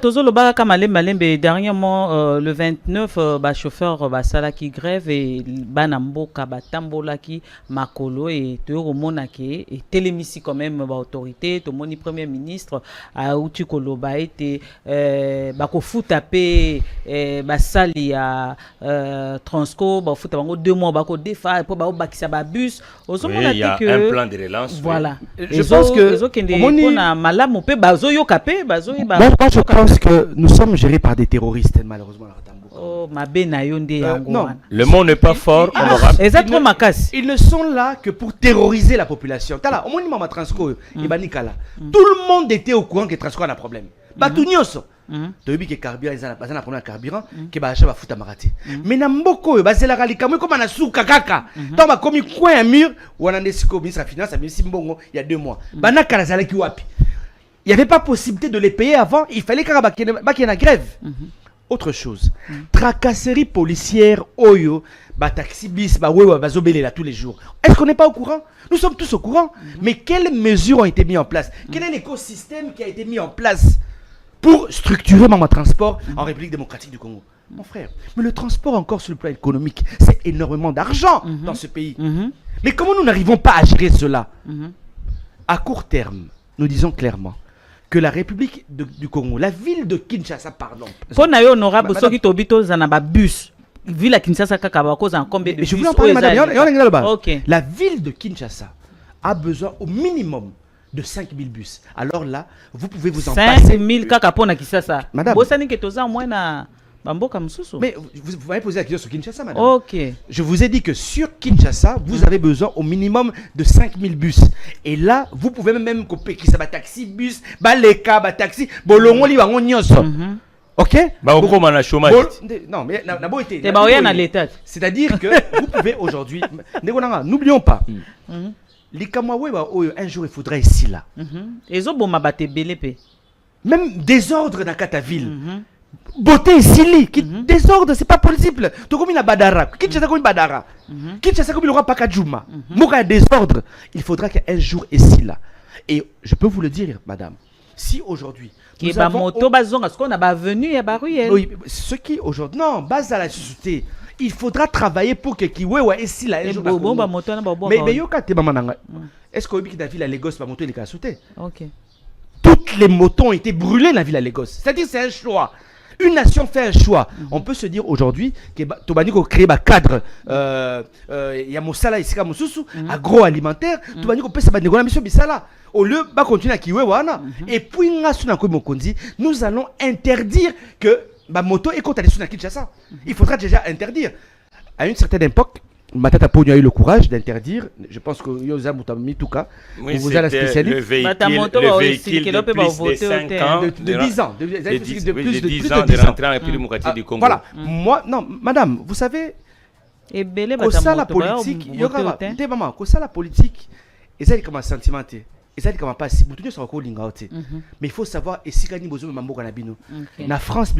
Tozo, le bar à Malembe, dernièrement, le 29, chauffeur Basala qui grève et Banambo Kabatambola qui Makolo et Teoromonake et Télémissi quand même, autorité, tout le premier ministre, à Utikoloba était Bako Foutapé, Basali à Transco, Bafouta 2 mois, Bako Defa, pour Bakisa Babus. Il y a un plan de relance. Voilà. Je pense que. Moi, je pense que nous sommes gérés par des terroristes, malheureusement. Non, le mot n'est pas fort, honorable. Ils ne sont là que pour terroriser la population. Tout le monde était au courant que Transco a un problème. Tu as vu que carburant, ils ont un problème de carburant, qui va acheter la marati. Mais Namboko, c'est la réalité, comme on a sous Kakaka. Tant que comme coin un mur, ou on a des ministre de la Finance, il y a 2 mois. Il n'y avait pas possibilité de les payer avant, il fallait qu'il y ait une grève. Autre chose, tracasserie policière, oyo, taxi bis, bazobele là tous les jours. Est-ce qu'on n'est pas au courant? Nous sommes tous au courant. Mais quelles mesures ont été mises en place? Quel est l'écosystème qui a été mis en place pour structurer mon transport en République démocratique du Congo? Mon frère, mais le transport encore sur le plan économique, c'est énormément d'argent dans ce pays. Mais comment nous n'arrivons pas à gérer cela? À court terme, nous disons clairement que la République du Congo, la ville de Kinshasa, pardon. Pour nous, honorable, ceux qui t'habitent dans bus, ville à Kinshasa, cause en combien de bus? Je voulais en parler, madame. Okay. La ville de Kinshasa a besoin au minimum de 5000 bus. Alors là, vous pouvez vous en passer. 5000 kakapona Kinshasa. Madame. Mais vous m'avez posé la question sur Kinshasa, madame. Ok. Je vous ai dit que sur Kinshasa, vous avez besoin au minimum de 5000 bus. Et là, vous pouvez même couper qui ça va taxi, bus, baleka, taxi, bolongo li bango nyonso. Ok? Non, mais c'est-à-dire que vous pouvez aujourd'hui. N'oublions pas. Un jour, il faudra ici là. Même désordre dans ta ville. Beauté ici, désordre, c'est pas possible. Tu comme une badara, Kinshasa comme une badara, Kinshasa comme le roi Pakadjouma. Moka désordre. Il faudra qu'un jour ici là. Et je peux vous le dire, madame, si aujourd'hui nous avons ce qui aujourd'hui non base à la société, il faudra travailler pour que qui ici là un jour. Mais yo kate mama nanga. Est-ce que la ville à Lagos va moto les sauter? OK. Toutes les motos ont été brûlées dans la ville à Lagos. C'est-à-dire c'est un choix. Une nation fait un choix. On peut se dire aujourd'hui que Tobaniko crée un cadre Yamosala ici comme Moussousou agroalimentaire. Tobaniko peut s'abattre dans la mission Bissala. Au lieu de continuer à Kiwewana. Et puis nous allons interdire que ma moto est contre les Kinshasa. Il faudra déjà interdire. À une certaine époque, Matata Pogno a eu le courage d'interdire. Je pense que Yosa Moutami Touka, vous avez la spécialité. Le véhicule de plus de 5 ans, de 10 ans, de plus de 10 ans de rentrer en République démocratique du Congo. Voilà. Moi, non, madame, vous savez, ça la politique, il y aura des mamans, ça la politique, et ça comme un sentimenté. Et ça comme un passé. Mais il faut savoir, et si Kani Bozo Mambo Kanabino, la France,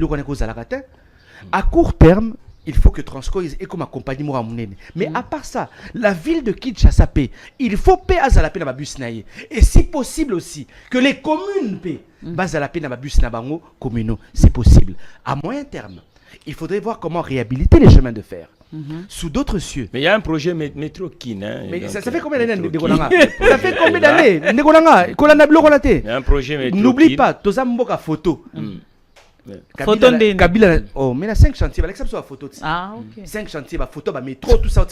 à court terme, il faut que Transco ait comme accompagné moi à mon aîné. Mais à part ça, la ville de Kinshasa paie. Il faut payer à la paix dans ma bus naïe. Et si possible aussi, que les communes paient base à la paix dans ma bus nabango communaux. C'est possible. À moyen terme, il faudrait voir comment réhabiliter les chemins de fer. sous d'autres cieux. Mais il y a un projet métro Kin. Mais ça fait combien d'années, Ndekonanga? Ça fait combien d'années, Ndekonanga? Il y a un projet métro. N'oublie pas, Tozamboka photo. Photo ndenge. Kabila, oh, mais il y a 5 chantiers, avec ça, sur la photo. Ah, ok. 5 chantiers, la photo, le métro, tout ça.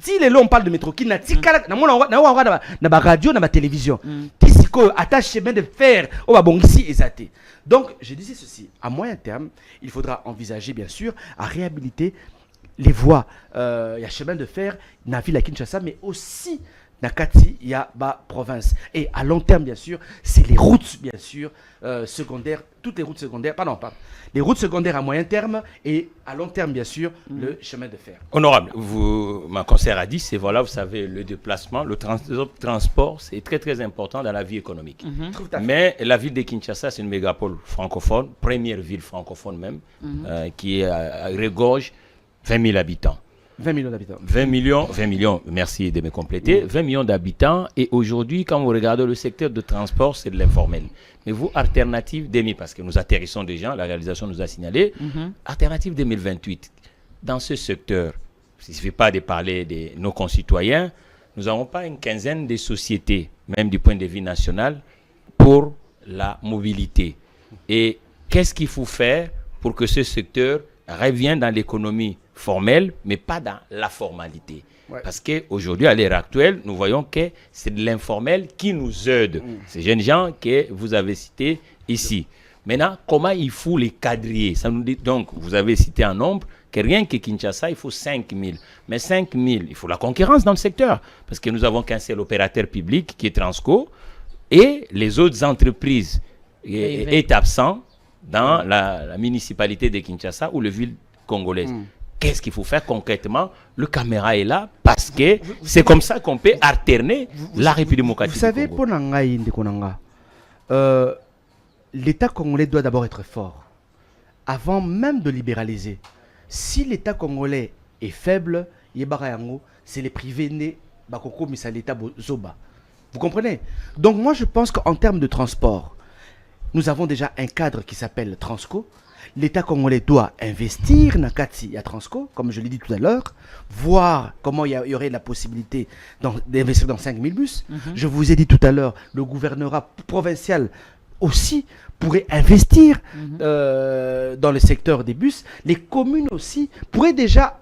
Si les lots, on parle de métro, qui n'a pas radio, n'a pas télévision. Tisiko, attache chemin de fer, on va bon ici, exaté. Donc, je disais ceci, à moyen terme, il faudra envisager, bien sûr, à réhabiliter les voies. Il y a chemin de fer, dans la ville à Kinshasa, mais aussi Nakati, il y a la province. Et à long terme, bien sûr, c'est les routes, bien sûr, secondaires, toutes les routes secondaires, les routes secondaires à moyen terme et à long terme, bien sûr, le chemin de fer. Honorable, ma conseillère a dit, c'est voilà, vous savez, le déplacement, le transport, c'est très très important dans la vie économique. Mais la ville de Kinshasa, c'est une mégapole francophone, première ville francophone même, qui regorge 20 000 habitants. 20 millions d'habitants. 20 millions, merci de me compléter. 20 millions d'habitants. Et aujourd'hui, quand vous regardez le secteur de transport, c'est de l'informel. Mais vous, Alternative 2000, parce que nous atterrissons déjà, la réalisation nous a signalé, Alternative 2028, dans ce secteur, il ne suffit pas de parler de nos concitoyens, nous n'avons pas une quinzaine de sociétés, même du point de vue national, pour la mobilité. Et qu'est-ce qu'il faut faire pour que ce secteur revienne dans l'économie formelle, mais pas dans la formalité. Ouais. Parce qu'aujourd'hui, à l'heure actuelle, nous voyons que c'est de l'informel qui nous aide. Ces jeunes gens que vous avez cités ici. Maintenant, comment il faut les quadriller? Ça nous dit, donc, vous avez cité un nombre, que rien que Kinshasa, il faut 5 000. Mais 5 000, il faut la concurrence dans le secteur. Parce que nous n'avons qu'un seul opérateur public qui est Transco. Et les autres entreprises est absent dans la municipalité de Kinshasa ou la ville congolaise. Qu'est-ce qu'il faut faire concrètement? Le caméra est là parce que c'est comme ça qu'on peut alterner la République démocratique. Vous savez, pour Nangaï Ndekonanga, l'État congolais doit d'abord être fort. Avant même de libéraliser. Si l'État congolais est faible, c'est les privés nés, l'État Zoba. Vous comprenez? Donc moi je pense qu'en termes de transport, nous avons déjà un cadre qui s'appelle Transco. L'État congolais doit investir Nakati à Transco, comme je l'ai dit tout à l'heure, voir comment il y aurait la possibilité d'investir dans 5000 bus. Je vous ai dit tout à l'heure, le gouvernorat provincial aussi pourrait investir dans le secteur des bus. Les communes aussi pourraient déjà,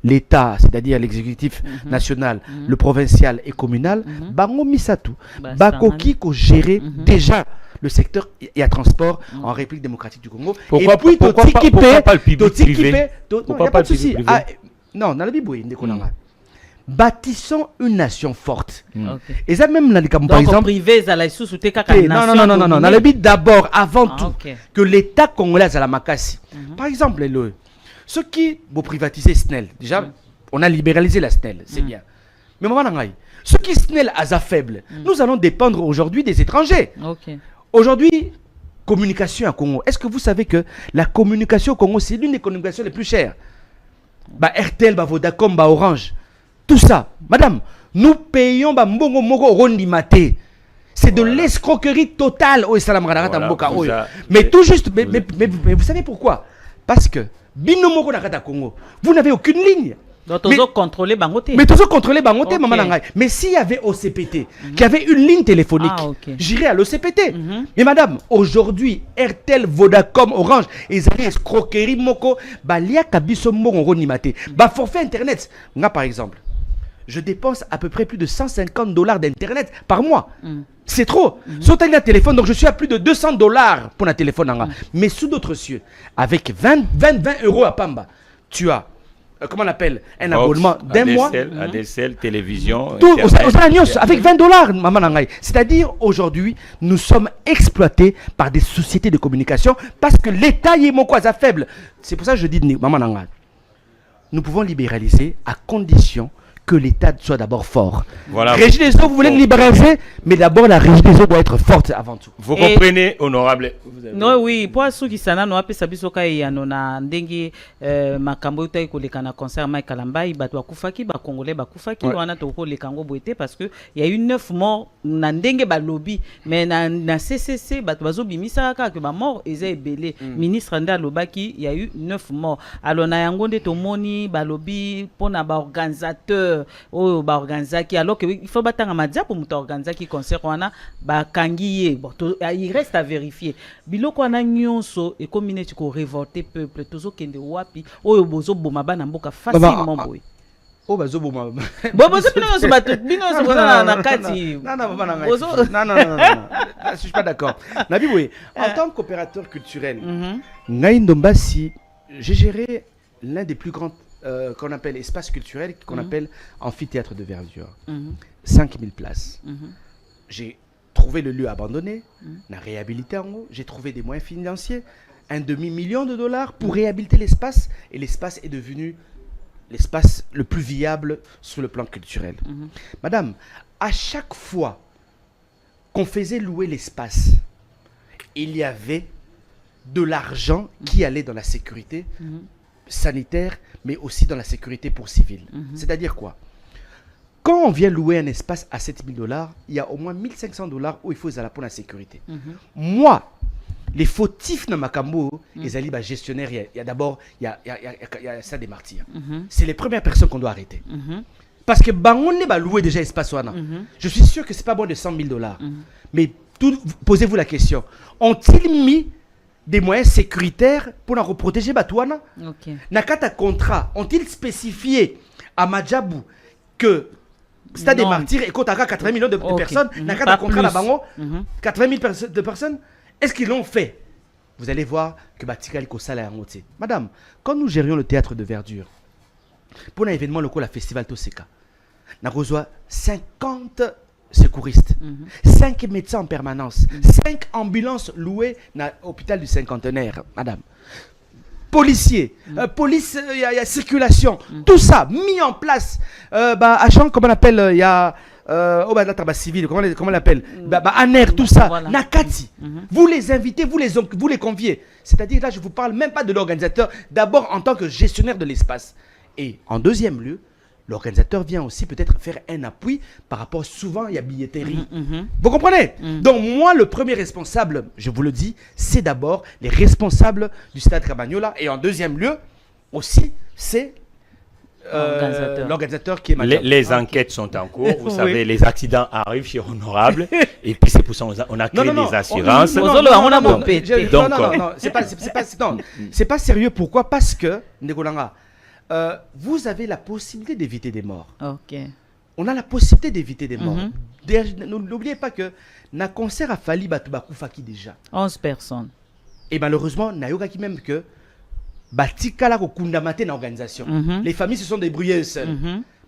l'État, c'est-à-dire l'exécutif national, le provincial et communal, Bango Misatu, Bakoki ko gérer déjà le secteur et à transport en République démocratique du Congo. Pourquoi pas le public privé? Pourquoi pas le public privé? Non, dans la Bible, bâtissons une nation forte. Et ça même, par exemple, privé, non, dans la Bible d'abord, avant tout, que l'État congolais à la Makassi. Par exemple, ceux qui vont privatiser SNEL, déjà, on a libéralisé la SNEL, c'est bien. Mais ceux qui SNEL à faible, nous allons dépendre aujourd'hui des étrangers. Aujourd'hui, communication à Congo. Est-ce que vous savez que la communication au Congo, c'est l'une des communications les plus chères? RTL, Vodacom, Orange, tout ça. Madame, nous payons Mbongo Moko Rondi Maté. C'est de l'escroquerie totale. Mais tout juste, mais vous savez pourquoi? Parce que Bino Moko Nakata Congo, vous n'avez aucune ligne. Donc, mais contrôler Bangote. Mais toujours contrôler Bangote, maman Nangai. Mais s'il y avait OCPT, qui avait une ligne téléphonique, j'irais à l'OCPT. Mais madame, aujourd'hui, RTL, Vodacom, Orange, ils allaient escroquerie Moko, Balia Kabiso Moko Ronimate. Forfait Internet. Moi, par exemple, je dépense à peu près plus de $150 d'Internet par mois. C'est trop. Surtout un téléphone, donc je suis à plus de $200 pour un téléphone. Mais sous d'autres cieux, avec 20 euros à Pamba, tu as comment on appelle un abonnement d'un mois, ADSL, télévision, tout avec $20, maman Nangai. C'est-à-dire aujourd'hui, nous sommes exploités par des sociétés de communication parce que l'État y est mon quoi faible. C'est pour ça que je dis maman Nangai. Nous pouvons libéraliser à condition que l'État soit d'abord fort. Voilà. Régie des eaux, vous voulez libéraliser, mais d'abord la régie des eaux doit être forte avant tout. Vous comprenez, honorable. Non, oui, pour ceux qui s'en ont appelé Sabiso Kaya, on a ndenge makambo tayi koleka na concert Mike Kalambai, batwa kufaki, ba Congolais ba kufaki, on a toko le Kango boité parce que il y a eu 9 morts na ndenge ba lobby, mais na CCC batwa zo bimisa ka que ba mort eza belé. Ministre Nda Lobaki, il y a eu 9 morts. Alors na yango nde tomoni ba lobby pona ba organisateur oh ba organizaki alors que il faut batanga madia pour muta organizaki concert wana ba kangiye bon il reste à vérifier biloko wana nyonso et comme minute ko révolter peuple tozo kende wapi oyo bozo boma bana mboka facilement boy oh bazo boma bozo bino so batu bino so na kati non je suis pas d'accord Nabi boy en tant qu'opérateur culturel Ngai Ndombasi j'ai géré l'un des plus grands qu'on appelle espace culturel, qu'on appelle amphithéâtre de verdure. 5000 places. J'ai trouvé le lieu abandonné, n'a réhabilité en haut, j'ai trouvé des moyens financiers, $1,5 million pour réhabiliter l'espace, et l'espace est devenu l'espace le plus viable sur le plan culturel. Madame, à chaque fois qu'on faisait louer l'espace, il y avait de l'argent qui allait dans la sécurité sanitaire, mais aussi dans la sécurité pour civils. C'est-à-dire quoi? Quand on vient louer un espace à $7,000, il y a au moins $1,500 où il faut pour la sécurité. Moi, les fautifs dans Makambo, les alibas gestionnaires, il y a d'abord, il y a ça des martyrs. C'est les premières personnes qu'on doit arrêter. Parce que on n'est pas loué déjà espace. Je suis sûr que ce n'est pas moins de $100,000. Mais posez-vous la question, ont-ils mis des moyens sécuritaires pour nous protéger Batouana? Nakata contrat, ont-ils spécifié à Madjabou que Stade des Martyrs et Kotaka 80 millions de personnes? Nakata contrat là bango 80 000 de personnes? Est-ce qu'ils l'ont fait? Vous allez voir que Batikali Kosala est. Madame, quand nous gérions le théâtre de verdure, pour un événement local, la festival Toseka, nous avons reçu 50 secouristes, 5 médecins en permanence, 5 ambulances louées dans l'hôpital du cinquantenaire, madame. Policiers, police, il y a circulation, tout ça mis en place. À Champ, comment on appelle, il y a civil, comment on l'appelle, ANER, tout ça, voilà. Nakati. Vous les invitez, vous les conviez. C'est-à-dire là, je ne vous parle même pas de l'organisateur, d'abord en tant que gestionnaire de l'espace. Et en deuxième lieu, l'organisateur vient aussi peut-être faire un appui par rapport, souvent il y a billetterie. Vous comprenez? Donc moi, le premier responsable, je vous le dis, c'est d'abord les responsables du stade Camagnola. Et en deuxième lieu, aussi, c'est l'organisateur qui est maintenant. Les enquêtes sont en cours. Vous savez, les accidents arrivent chez Honorable. Et puis c'est pour ça qu'on a créé des assurances. Non, c'est pas sérieux. Pourquoi? Parce que, Ndegolanga, vous avez la possibilité d'éviter des morts. On a la possibilité d'éviter des morts. N'oubliez pas que na concert a fallu Batoubakoufaki déjà. 11 personnes. Et malheureusement, Nayoga qui même que Batikala Kundamate dans l'organisation. Les familles se sont débrouillées seules.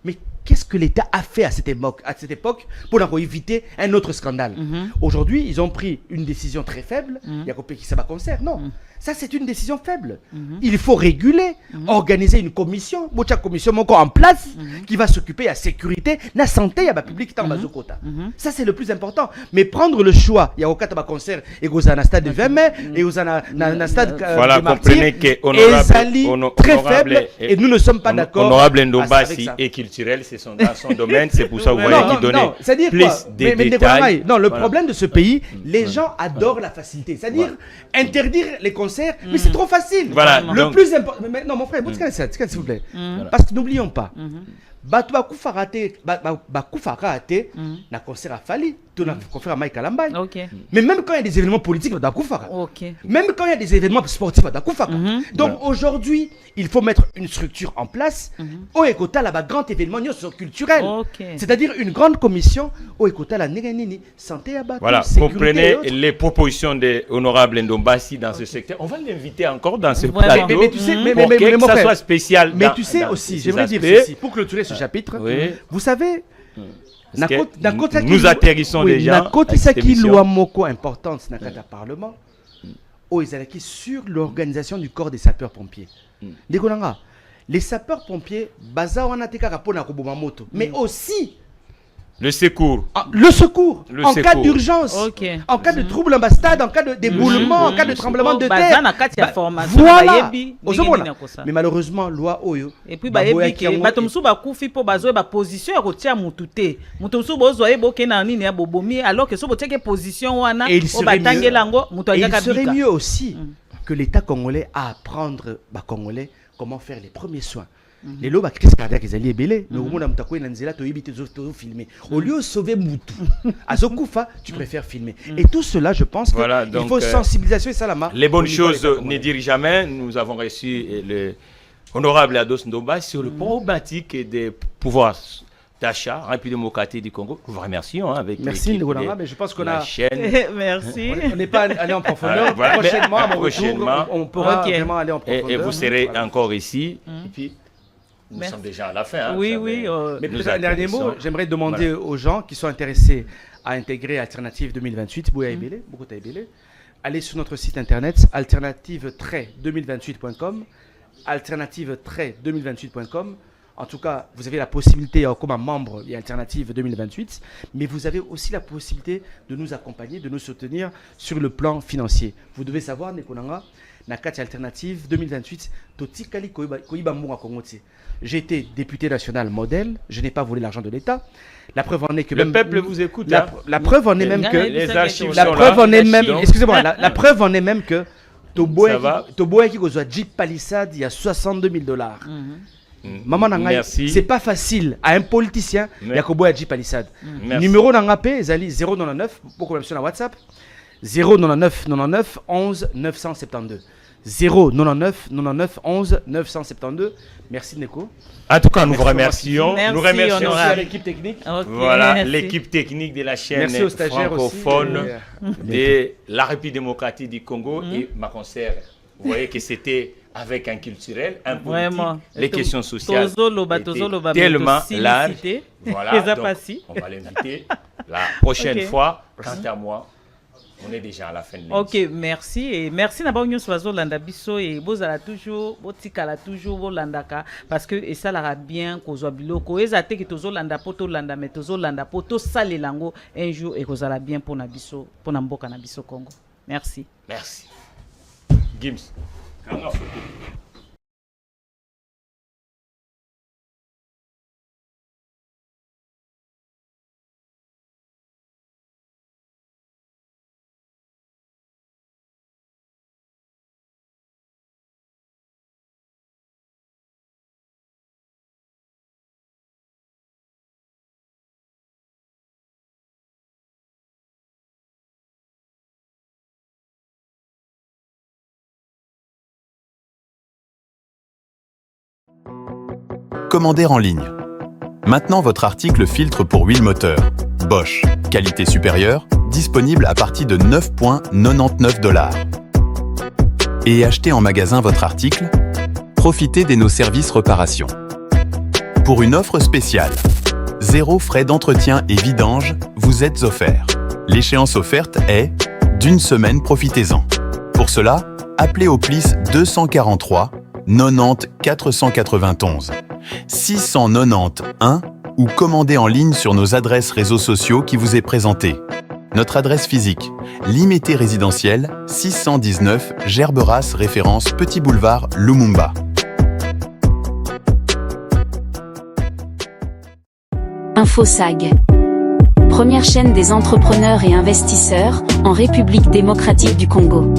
Mais qu'est-ce que l'État a fait à cette époque pour éviter un autre scandale? Aujourd'hui, ils ont pris une décision très faible. Il y a qui ça va concert. Non. Ça, c'est une décision faible. Il faut réguler, organiser une commission, en place, qui va s'occuper de la sécurité, de la santé, de la public, ça, c'est le plus important. Mais prendre le choix, il y a aucun concert, et vous avez un stade de 20 mai, et vous avez un stade de comprenez que honorable, très faible, et nous ne sommes pas d'accord. Honorable Ndombasi et culturel, c'est dans son domaine, c'est pour ça que vous voyez qu'il donnait plus de détails. Non, le problème de ce pays, les gens adorent la facilité. C'est-à-dire, interdire les concerts, mais c'est trop facile. Voilà, le plus important. Non, mon frère, s'il vous plaît. Parce que n'oublions pas, Batoubakoufaka na concert à Fali, na concert à Mike Kalambai. Mais même quand il y a des événements politiques, Batoubakoufaka. Même quand il y a des événements sportifs, Batoubakoufaka. Donc aujourd'hui, il faut mettre une structure en place. Au Ekota, là-bas, grand événement culturel. C'est-à-dire une grande commission. Au Ekota, la Néganini, santé à Batou. Voilà, comprenez les propositions de Honorable Ndombasi dans ce secteur. On va l'inviter encore dans ce plateau. Mais tu sais, pour que ça soit spécial. Mais tu sais aussi, j'aimerais dire ceci, pour clôturer ce chapitre, vous savez, nous atterrissons déjà. Nakoti loi moko importante dans le Parlement, sur l'organisation du corps des sapeurs-pompiers. Les sapeurs-pompiers, baza wana te kaka pona koboma moto, mais aussi Le secours. le secours, Le en secours. cas d'urgence, Ok. en cas de trouble en stade, en cas de d'éboulement, en cas de tremblement de baza terre. na kati ya Ba- formation Voilà. bayebi Ozomona. ndenge nini akosa. Mais malheureusement, loi Oyo. Et puis baboyaki bayebi ke yango- bato mosusu bakufi mpo bazoyeba position ya kotia mutu te moto mosusu bozwa ye bokende na nini ya bobomi alors que so botiaki position wana Et il o serait batangela yango moto Et il ayaka serait bika mieux aussi que l'État congolais à apprendre aux Congolais comment faire les premiers soins. Les lots, crise cardiaque, ils allaient belé. Mais au moment où tu as nzela, tu as évité de filmer. Au lieu de sauver Moutou, à Zokufa, tu préfères filmer. Et tout cela, je pense Voilà, qu'il donc, faut sensibilisation et ça la marque. Les bonnes choses ne dirent jamais. Nous avons reçu le honorable Ados Ndoba sur le problématique des pouvoirs d'achat rapidement au quartier du Congo. Nous vous remercions. Avec Merci l'équipe Ngolanga, de mais je pense qu'on la a. chaîne. merci On n'est pas allé en profondeur. Voilà, Prochainement, à mon retour, prochainement. on pourra Ok. vraiment aller en profondeur. Et vous serez Voilà. encore ici. Et puis, nous Merci. sommes déjà à la fin. hein, oui vous oui savez. Mais Nous peut-être un dernier mot, atterrissons. j'aimerais demander aux gens qui sont intéressés à intégrer Alternative 2028, Bouya Ebele, Bokota Ebele, allez sur notre site internet alternative-2028.com, alternative-2028.com. En tout cas, vous avez la possibilité, comme un membre et Alternative 2028, mais vous avez aussi la possibilité de nous accompagner, de nous soutenir sur le plan financier. Vous devez savoir, Nekonanga, Nakati Alternative 2028, Totikali Koyiba Mbunga Kongote. J'ai été député national modèle, je n'ai pas volé l'argent de l'État. La preuve en est que Le même- peuple vous écoute. La, hein. la preuve en est même que Les archives la sont preuve là. en est même, Donc, excusez-moi, la preuve en est même que Ça va. Toboya qui a Jeep Palisade, il y a 62 000 $. Maman Nangai, Merci. c'est pas facile à un politicien, il y a Koboya Jeep Palisade. Merci. Numéro Nangapé, Zali 099, beaucoup même sur la WhatsApp, 099 99 11 972. 099 99 11 972. Merci Neko. En tout cas, nous vous Merci, remercions. merci, Nous remercions Merci à honorable. l'équipe technique. Ok, voilà, merci. l'équipe technique de la chaîne Merci aux stagiaires francophone aussi. de la République démocratique du Congo et ma concert. Vous voyez que c'était avec un culturel, un politique, Vraiment. les questions sociales Tozoloba, étaient tozoloba, mais tellement aussi larges. licité. Voilà, Les a donc, passés. on va l'inviter la prochaine Ok. fois. Quant à moi, on est déjà à la fin de l'émission. Ok, merci. Et merci na bango nyonso bazolanda biso et bozala toujours, botikala toujours bolandaka parce que et ça lara bien kozwa biloko. Eza te ki tozolanda po tolanda mais tozolanda po tosalela yango un jour et kozala bien pona biso, pona mboka na biso Congo. Merci. Merci. Gims. Grand photo. Commander en ligne. Maintenant, votre article filtre pour huile moteur. Bosch, qualité supérieure, disponible à partir de 9,99 $. Et achetez en magasin votre article. Profitez de nos services réparation. Pour une offre spéciale, 0 frais d'entretien et vidange vous êtes offert. L'échéance offerte est d'une semaine, profitez-en. Pour cela, appelez au PLIS 243 90 491 691 ou commandez en ligne sur nos adresses réseaux sociaux qui vous est présentée. Notre adresse physique, Limité résidentiel, 619 Gerberas, référence Petit Boulevard, Lumumba. InfoSag. Première chaîne des entrepreneurs et investisseurs en République démocratique du Congo.